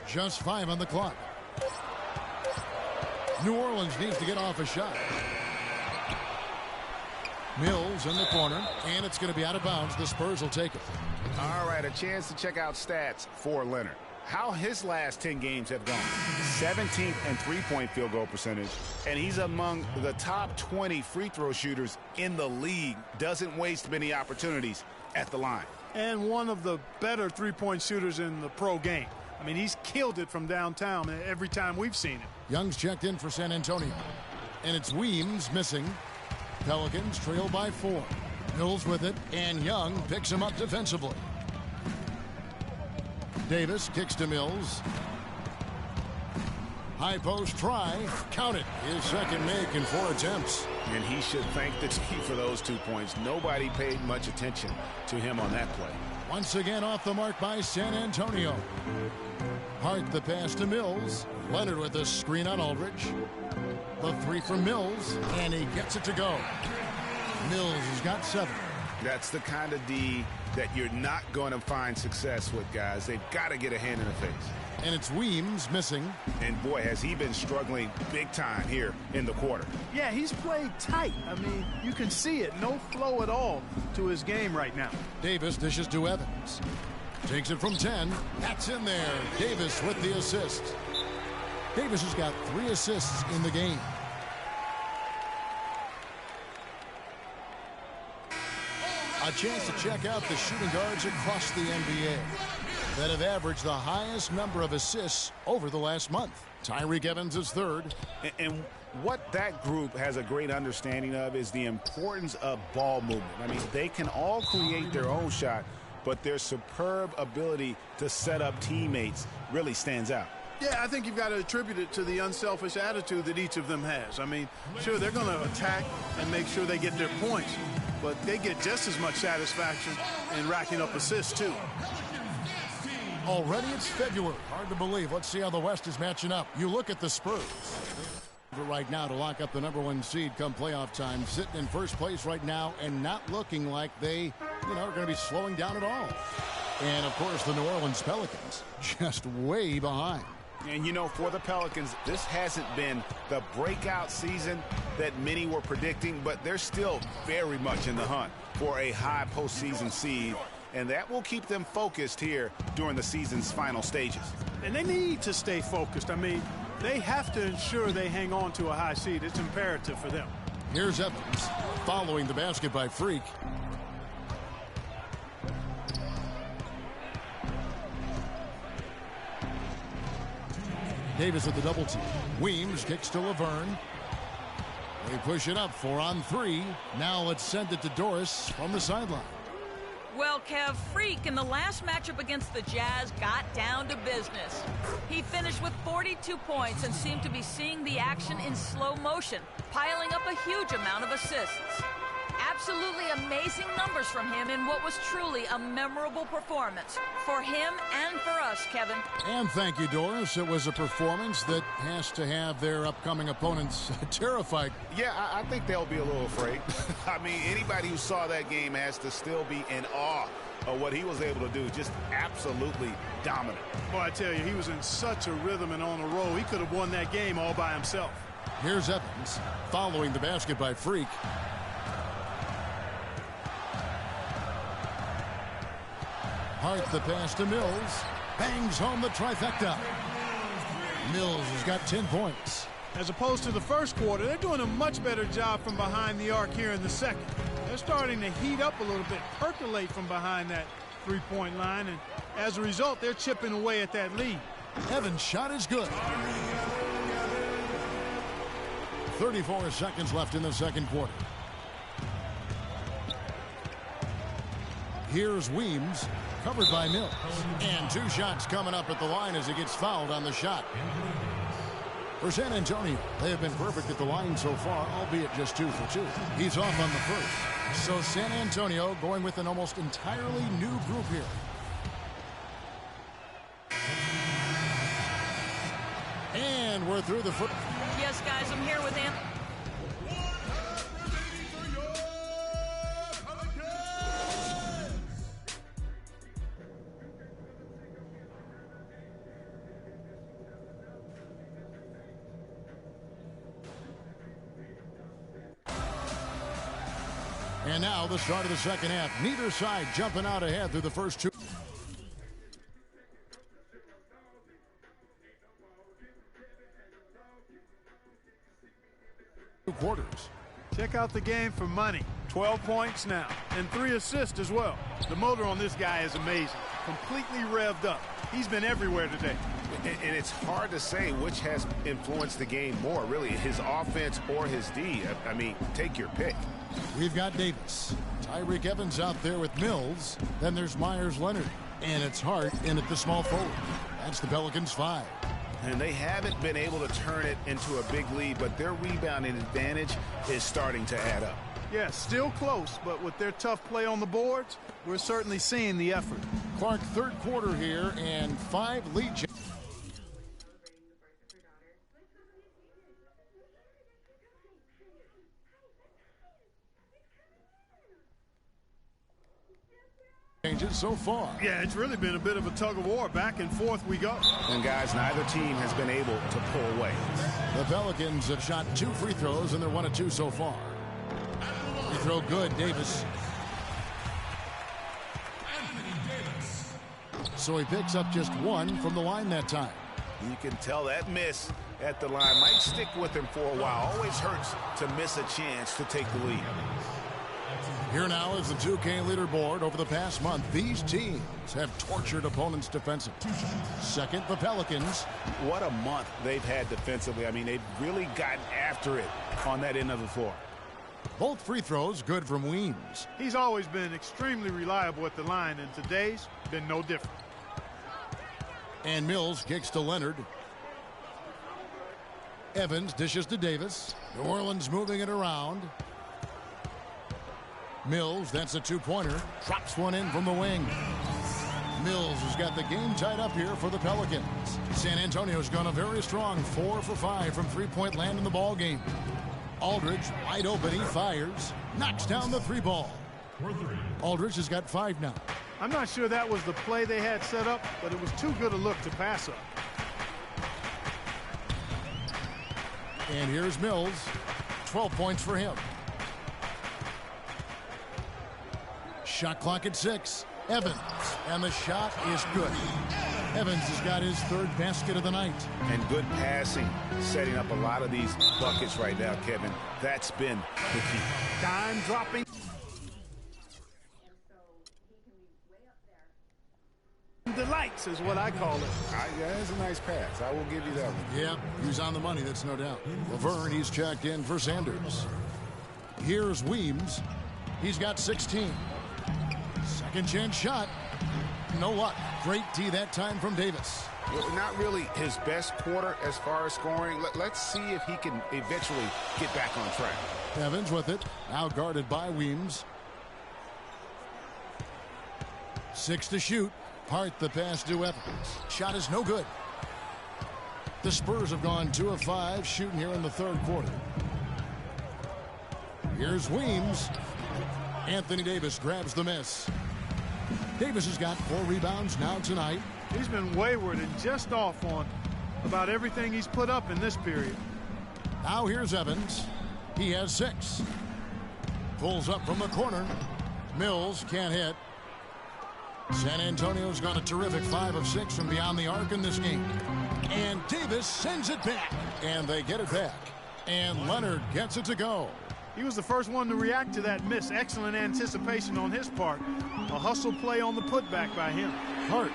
Speaker 1: Just 5 on the clock. New Orleans needs to get off a shot. Mills in the corner, and it's going to be out of bounds. The Spurs will take it.
Speaker 4: All right, a chance to check out stats for Leonard. How his last 10 games have gone. 17th in three-point field goal percentage, and he's among the top 20 free throw shooters in the league. Doesn't waste many opportunities at the line.
Speaker 2: And one of the better three-point shooters in the pro game. I mean, he's killed it from downtown every time we've seen him.
Speaker 1: Young's checked in for San Antonio. And it's Weems missing. Pelicans trail by 4. Mills with it, and Young picks him up defensively. Davis kicks to Mills. High post try. Count it. His second make in 4 attempts.
Speaker 4: And he should thank the team for those 2 points. Nobody paid much attention to him on that play.
Speaker 1: Once again off the mark by San Antonio. Hart the pass to Mills. Leonard with a screen on Aldridge. The 3 from Mills, and he gets it to go. Mills has got 7.
Speaker 4: That's the kind of D that you're not going to find success with, guys. They've got to get a hand in the face.
Speaker 1: And it's WEEMSZ missing.
Speaker 4: And boy, has he been struggling big time here in the quarter.
Speaker 2: Yeah, he's played tight. I mean, you can see it. No flow at all to his game right now.
Speaker 1: Davis dishes to Evans. Takes it from 10. That's in there. Davis with the assist. Davis has got 3 assists in the game. A chance to check out the shooting guards across the NBA that have averaged the highest number of assists over the last month. Tyreke Evans is third.
Speaker 4: And what that group has a great understanding of is the importance of ball movement. I mean, they can all create their own shot, but their superb ability to set up teammates really stands out.
Speaker 2: Yeah, I think you've got to attribute it to the unselfish attitude that each of them has. I mean, sure, they're going to attack and make sure they get their points, but they get just as much satisfaction in racking up assists, too.
Speaker 1: Already it's February. Hard to believe. Let's see how the West is matching up. You look at the Spurs. Right now to lock up the #1 seed come playoff time. Sitting in first place right now and not looking like they, are going to be slowing down at all. And, of course, the New Orleans Pelicans just way behind.
Speaker 4: And, for the Pelicans, this hasn't been the breakout season that many were predicting, but they're still very much in the hunt for a high postseason seed, and that will keep them focused here during the season's final stages.
Speaker 2: And they need to stay focused. I mean, they have to ensure they hang on to a high seed. It's imperative for them.
Speaker 1: Here's Evans following the basket by Freak. Davis at the double team. WEEMSZ kicks to Laverne. They push it up 4 on 3. Now let's send it to Doris from the sideline.
Speaker 5: Well, Kev, Freak in the last matchup against the Jazz got down to business. He finished with 42 points and seemed to be seeing the action in slow motion, piling up a huge amount of assists. Absolutely amazing numbers from him in what was truly a memorable performance for him and for us, Kevin.
Speaker 1: And thank you, Doris. It was a performance that has to have their upcoming opponents terrified.
Speaker 4: Yeah, I think they'll be a little afraid. I mean, anybody who saw that game has to still be in awe of what he was able to do. Just absolutely dominant.
Speaker 2: Boy, I tell you, he was in such a rhythm and on a roll. He could have won that game all by himself.
Speaker 1: Here's Evans following the basket by Freak. Hart the pass to Mills. Bangs home the trifecta. Mills has got 10 points.
Speaker 2: As opposed to the first quarter, they're doing a much better job from behind the arc here in the second. They're starting to heat up a little bit, percolate from behind that three-point line, and as a result, they're chipping away at that lead.
Speaker 1: Evans' shot is good. 34 seconds left in the second quarter. Here's WEEMSZ, covered by Mills. And 2 shots coming up at the line as he gets fouled on the shot. For San Antonio, they have been perfect at the line so far, albeit just 2 for 2. He's off on the first. So San Antonio going with an almost entirely new group here. And we're through the first.
Speaker 5: Yes, guys, I'm here with him.
Speaker 1: And now the start of the second half. Neither side jumping out ahead through the first 2 quarters.
Speaker 2: Check out the game for money. 12 points now and 3 assists as well. The motor on this guy is amazing. Completely revved up. He's been everywhere today.
Speaker 4: And it's hard to say which has influenced the game more, really, his offense or his D. I mean, take your pick.
Speaker 1: We've got Davis. Tyreke Evans out there with Mills. Then there's Myers Leonard. And it's Hart in at the small forward. That's the Pelicans 5.
Speaker 4: And they haven't been able to turn it into a big lead, but their rebounding advantage is starting to add up.
Speaker 2: Yeah, still close, but with their tough play on the boards, we're certainly seeing the effort.
Speaker 1: Clark, third quarter here, and 5 lead. changes so far.
Speaker 2: Yeah, it's really been a bit of a tug of war. Back and forth we go.
Speaker 4: And guys, neither team has been able to pull away.
Speaker 1: The Pelicans have shot 2 free throws, and they're 1 of 2 so far. Free throw good, Davis. So he picks up just 1 from the line that time.
Speaker 4: You can tell that miss at the line might stick with him for a while. Always hurts to miss a chance to take the lead.
Speaker 1: Here now is the 2K leaderboard. Over the past month, these teams have tortured opponents defensively. Second, the Pelicans.
Speaker 4: What a month they've had defensively. I mean, they've really gotten after it on that end of the floor.
Speaker 1: Both free throws good from WEEMSZ.
Speaker 2: He's always been extremely reliable at the line, and today's been no different.
Speaker 1: And Mills kicks to Leonard. Evans dishes to Davis. New Orleans moving it around. Mills, that's a 2-pointer. Drops one in from the wing. Mills has got the game tied up here for the Pelicans. San Antonio's gone a very strong 4 for 5 from three-point land in the ball game. Aldridge wide open. He fires. Knocks down the 3 ball. Aldridge has got 5 now.
Speaker 2: I'm not sure that was the play they had set up, but it was too good a look to pass up.
Speaker 1: And here's Mills. 12 points for him. Shot clock at 6. Evans. And the shot is good. Evans has got his 3rd basket of the night.
Speaker 4: And good passing, setting up a lot of these buckets right now, Kevin. That's been the key.
Speaker 2: Time dropping. Delights is what I call it.
Speaker 4: Yeah, that's a nice pass. I will give you that one.
Speaker 1: Yeah, he's on the money, that's no doubt. Laverne, he's checked in for Sanders. Here's WEEMSZ. He's got 16. Second chance shot. No luck. Great D that time from Davis.
Speaker 4: Well, not really his best quarter as far as scoring. Let's see if he can eventually get back on track.
Speaker 1: Evans with it. Now guarded by WEEMSZ. 6 to shoot. Hart the pass to Evans. Shot is no good. The Spurs have gone 2 of 5 shooting here in the 3rd quarter. Here's WEEMSZ. Anthony Davis grabs the miss. Davis has got 4 rebounds now tonight.
Speaker 2: He's been wayward and just off on about everything he's put up in this period.
Speaker 1: Now here's Evans. He has 6. Pulls up from the corner. Mills can't hit. San Antonio's gone a terrific 5 of 6 from beyond the arc in this game. And Davis sends it back. And they get it back. And Leonard gets it to go.
Speaker 2: He was the first one to react to that miss. Excellent anticipation on his part. A hustle play on the putback by him.
Speaker 1: Hart.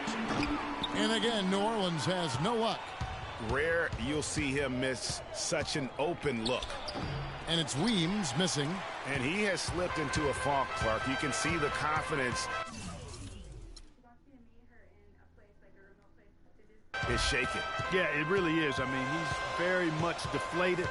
Speaker 1: And again, New Orleans has no luck.
Speaker 4: Rare you'll see him miss such an open look.
Speaker 1: And it's WEEMSZ missing.
Speaker 4: And he has slipped into a funk, Clark. You can see the confidence. Is shaking.
Speaker 2: Yeah, it really is. I mean, he's very much deflated.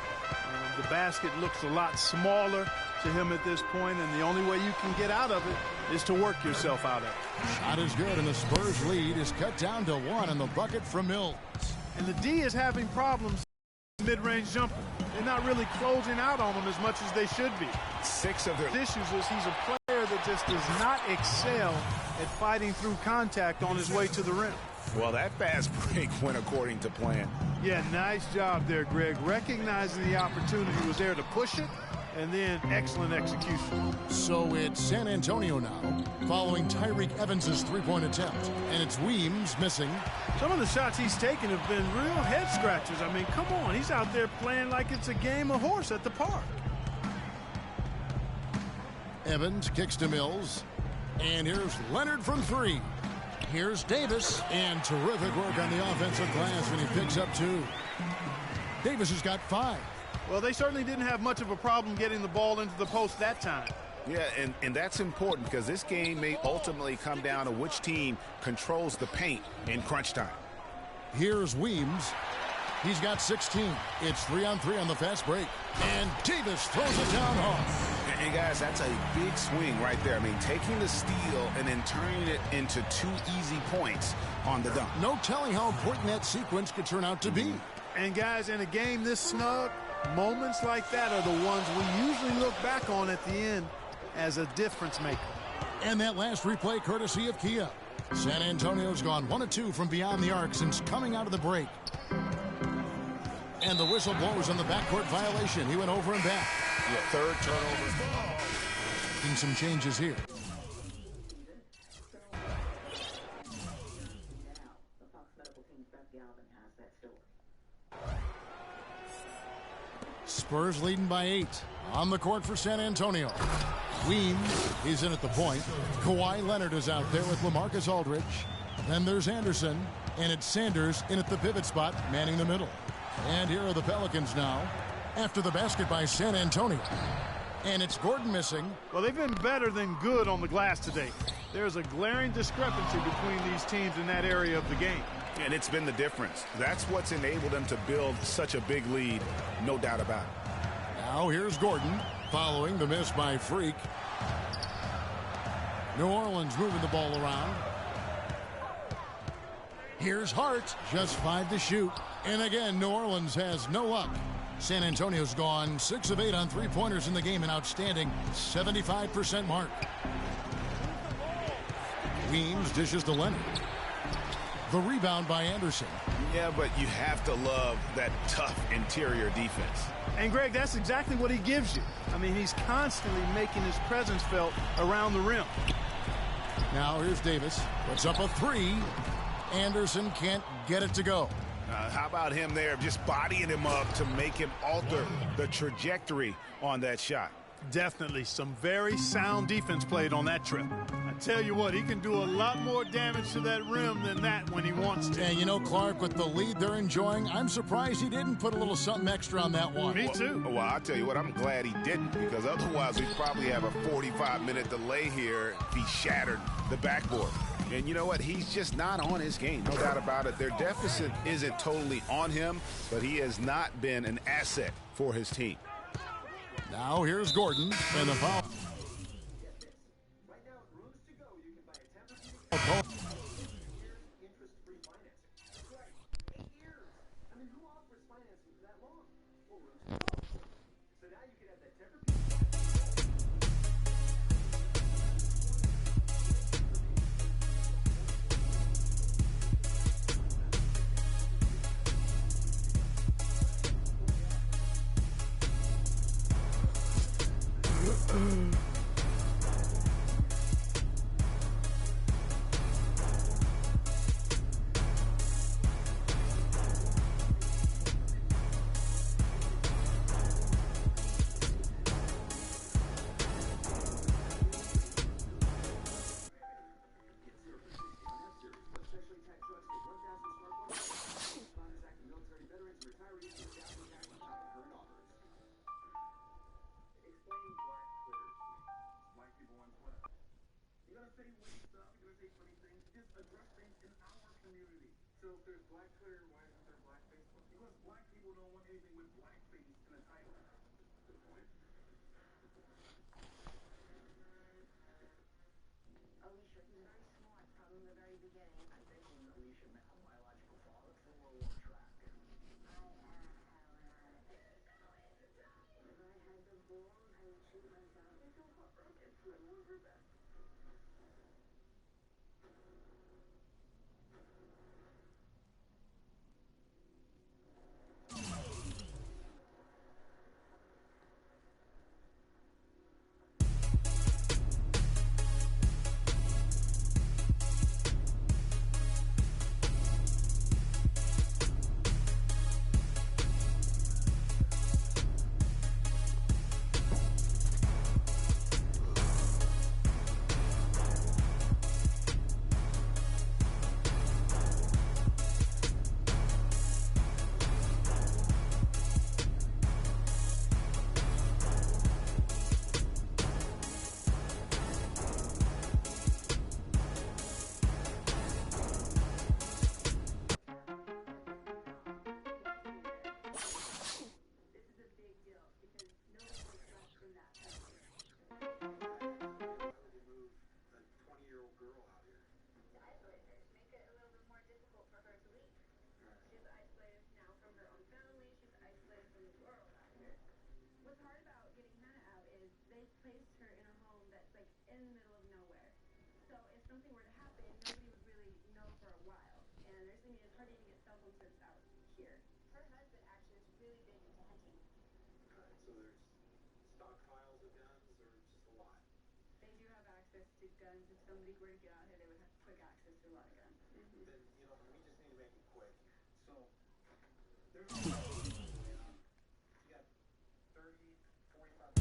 Speaker 2: The basket looks a lot smaller to him at this point, and the only way you can get out of it is to work yourself out of it.
Speaker 1: Shot is good, and the Spurs lead is cut down to 1 on the bucket from Mills.
Speaker 2: And the D is having problems mid-range jumper. They're not really closing out on him as much as they should be.
Speaker 4: 6 of their
Speaker 2: issues is he's a player that just does not excel at fighting through contact on his way to the rim.
Speaker 4: Well, that fast break went according to plan.
Speaker 2: Yeah, nice job there, Greg. Recognizing the opportunity was there to push it, and then excellent execution.
Speaker 1: So it's San Antonio now, following Tyreke Evans' 3-point attempt. And it's WEEMSZ missing.
Speaker 2: Some of the shots he's taken have been real head scratchers. I mean, come on. He's out there playing like it's a game of horse at the park.
Speaker 1: Evans kicks to Mills. And here's Leonard from 3. Here's Davis, and terrific work on the offensive glass when he picks up 2. Davis has got 5.
Speaker 2: Well, they certainly didn't have much of a problem getting the ball into the post that time.
Speaker 4: Yeah, and that's important because this game may ultimately come down to which team controls the paint in crunch time.
Speaker 1: Here's WEEMSZ. He's got 16. It's 3-on-3 on the fast break. And Davis throws it down hard.
Speaker 4: And guys, that's a big swing right there. I mean, taking the steal and then turning it into 2 easy points on the dunk.
Speaker 1: No telling how important that sequence could turn out to be.
Speaker 2: And guys, in a game this snug, moments like that are the ones we usually look back on at the end as a difference maker.
Speaker 1: And that last replay courtesy of Kia. San Antonio's gone 1 of 2 from beyond the arc since coming out of the break. And the whistle blows on the backcourt violation. He went over and back.
Speaker 4: Yeah, third turnover.
Speaker 1: Making some changes here. Spurs leading by 8. On the court for San Antonio. WEEMSZ is in at the point. Kawhi Leonard is out there with LaMarcus Aldridge. Then there's Anderson, and it's Sanders in at the pivot spot, manning the middle. And here are the Pelicans now, after the basket by San Antonio. And it's Gordon missing.
Speaker 2: Well, they've been better than good on the glass today. There's a glaring discrepancy between these teams in that area of the game.
Speaker 4: And it's been the difference. That's what's enabled them to build such a big lead, no doubt about it.
Speaker 1: Now here's Gordon, following the miss by Freak. New Orleans moving the ball around. Here's Hart, just 5 to shoot. And again, New Orleans has no luck. San Antonio's gone 6 of 8 on three-pointers in the game, an outstanding 75% mark. WEEMSZ dishes to Leonard. The rebound by Anderson.
Speaker 4: Yeah, but you have to love that tough interior defense.
Speaker 2: And, Greg, that's exactly what he gives you. I mean, he's constantly making his presence felt around the rim.
Speaker 1: Now here's Davis. Puts up a 3. Anderson can't get it to go.
Speaker 4: How about him there just bodying him up to make him alter the trajectory on that shot?
Speaker 2: Definitely some very sound defense played on that trip. I tell you what, he can do a lot more damage to that rim than that when he wants to.
Speaker 1: And you know, Clark, with the lead they're enjoying, I'm surprised he didn't put a little something extra on that one.
Speaker 2: Me too.
Speaker 4: Well, I'll tell you what, I'm glad he didn't, because otherwise we'd probably have a 45-minute delay here if he shattered the backboard. And you know what? He's just not on his game. No doubt about it. Their deficit isn't totally on him, but he has not been an asset for his team.
Speaker 1: Now here's Gordon and the foul.
Speaker 11: So if there's black Twitter, why isn't there black Facebook? Because black people don't want anything with blackface in the title. Good point.
Speaker 12: Alicia, you're very smart from the very beginning. I think when Alicia met her biological father, they were on track. If I had the balls, I would shoot myself. I feel heartbroken. I want her back. What's hard about getting Hannah out is they placed her in a home that's like in the middle of nowhere. So if something were to happen, nobody would really know for a while. And it's hard to even get cell phone service out here. Her husband actually is really big into hunting.
Speaker 11: Alright, so there's stockpiles of guns or just a lot?
Speaker 12: They do have access to guns. If somebody were to get out here, they would have quick access to a lot of guns.
Speaker 11: Then, we just need to make it quick. So, there's a way out. You got 30, 45...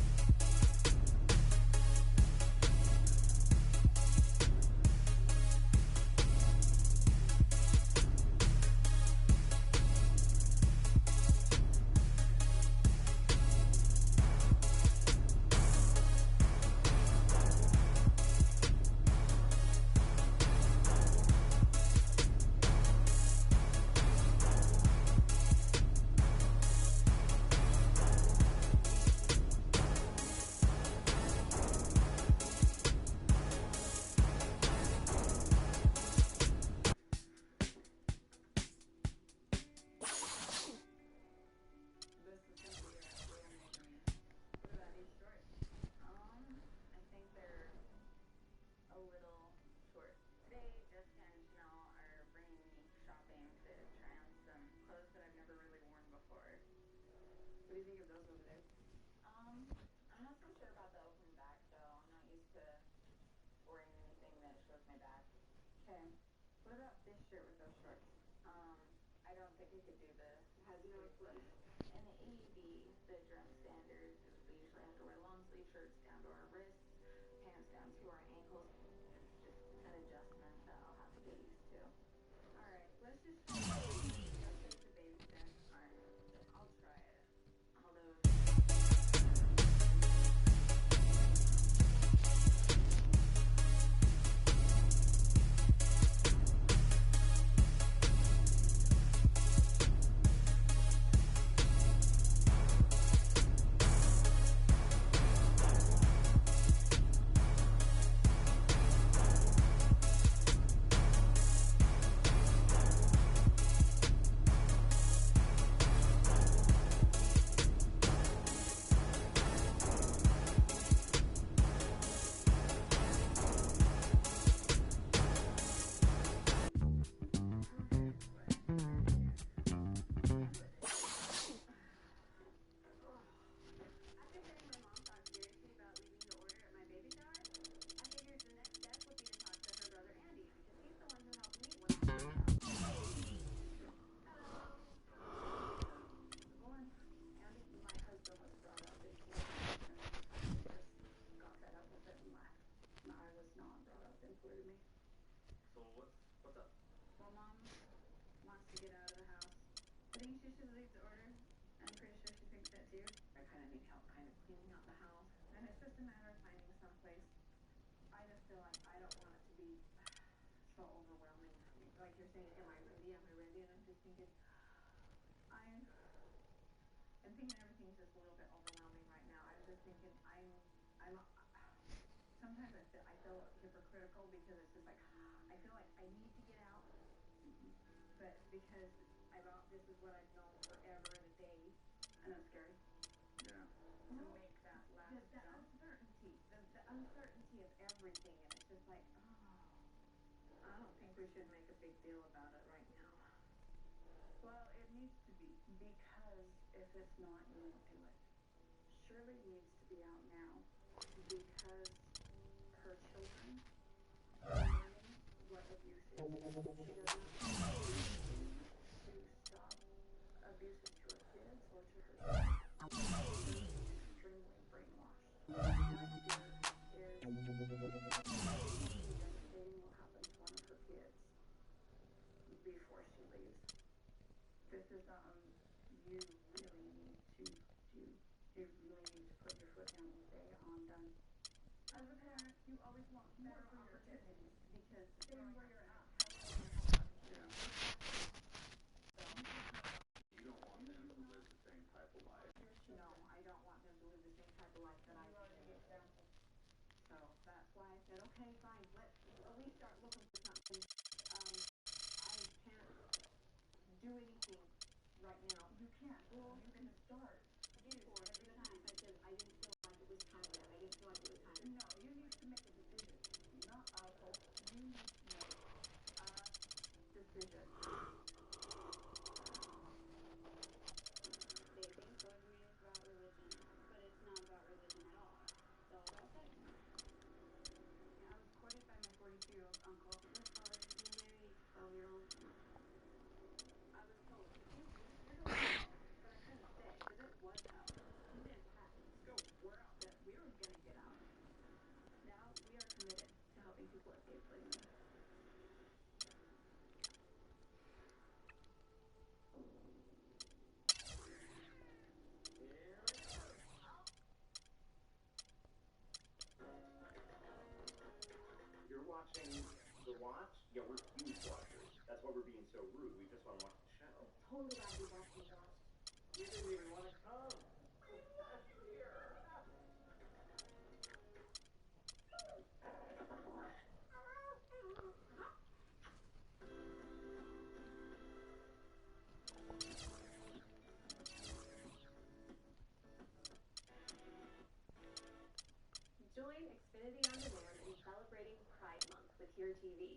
Speaker 12: I think they're a little short. They just and Chanel are bringing me shopping to try on some clothes that I've never really worn before. What do you think of those over there? I'm not so sure about the open back though. I'm not used to wearing anything that shows my back. Okay. What about this shirt with those shorts? I don't think I could do this. It has no sleeves. In the AEB, the drum standards, we usually have to wear long sleeve shirts down to our wrists, pants down to our ankles. It's just an adjustment that I'll have to get used to. Alright, let's just try the baby then. Alright, I'll try it. Although sometimes I feel hypocritical because it's just like I feel like I need to get out, but because this is what I've known forever and a day, and that's scary. Yeah. To make that last the uncertainty of everything, and it's just like, I don't think we should make a big deal about it right now. Well, it needs to be, because if it's not, you won't do it. Shirley needs to be out now because her children are learning what abuse is. She doesn't have to stop abuses to her kids or to herself. She's extremely brainwashed. My fear is something devastating will happen to one of her kids before she leaves. This is you really need to do. You really need to put your foot down and say, I'm done. As a parent, you always want better opportunities because staying where you're at has
Speaker 11: You don't want them to live the same type of life.
Speaker 12: No, I don't want them to live the same type of life that I live. So that's why I said, okay, fine, let's at least start looking for something. I can't do anything right now. You can't. Well, you can start. I said I didn't feel like it was time yet. I didn't feel like it was time. No, you need to make a decision. Not I'll uncle. My father remarried 12-year-old. I was told, if you leave, you're going to hell. But I couldn't stay, because it was hell. We didn't pack. So we're out. That we were going to get out. Now we are committed to helping people escape places.
Speaker 11: You're watching The Watch? Yeah, we're huge watchers. That's why we're being so rude. We just want to watch the show.
Speaker 12: Totally glad you watching The Watch.
Speaker 11: You didn't even want to come. Here.
Speaker 12: Join Xfinity On Demand in celebrating Pride Month with Here TV.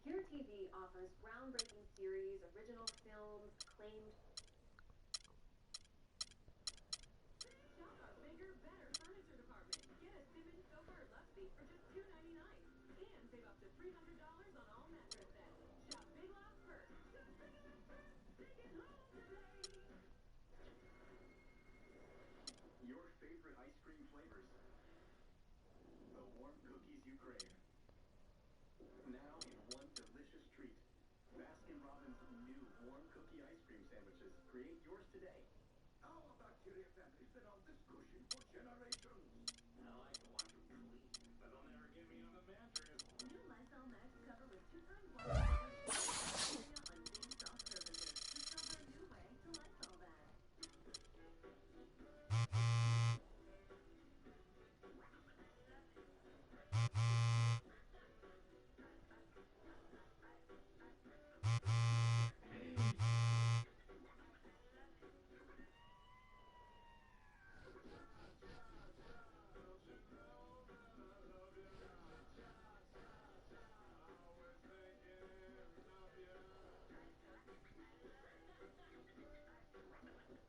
Speaker 12: Here TV offers groundbreaking series, original films, acclaimed. Shop our bigger, better furniture department. Get a Simmons sofa or love seat for just $2.99 and save up to $300 on all mattress sets. Shop Big Lots first. Take it home today.
Speaker 11: Your favorite ice cream flavors. The warm cookies you crave. Now in one delicious treat. Baskin-Robbins' new warm cookie ice cream sandwiches. Create yours today.
Speaker 19: Our bacteria family's been on this cushion for generations. I like to watch them clean, but they'll never get me on a mattress.
Speaker 12: New Lysol Max cover with 2 times water bacteria on clean soft surfaces. Discover a new way to Lysol that.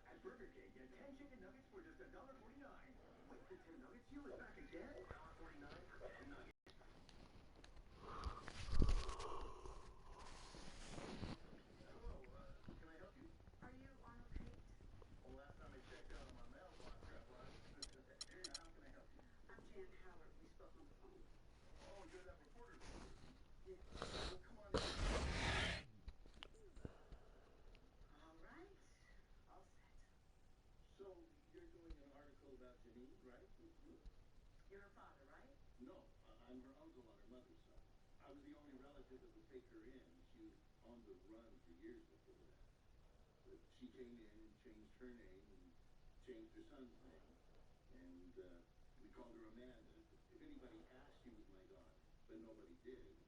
Speaker 11: At Burger King, get 10 chicken nuggets for just $1.49. Wait, the 10 nuggets deal is back again? $1.49 for 10 nuggets. Hello, can I help you?
Speaker 12: Are you Arnold Tate?
Speaker 11: Well, last time I checked out on my mailbox, I was. How can I help you?
Speaker 12: I'm Jan Howard. We spoke on the phone.
Speaker 11: Oh, you're that reporter.
Speaker 12: Yeah.
Speaker 11: Well, come on in.
Speaker 12: All right. All set.
Speaker 11: So, you're doing an article about Janine, right?
Speaker 12: You're her father, right?
Speaker 11: No, I'm her uncle on her mother's side. I was the only relative that would take her in. She was on the run for years before that. But she came in and changed her name and changed her son's name. And we called her Amanda. If anybody asked, she was my daughter. But nobody did.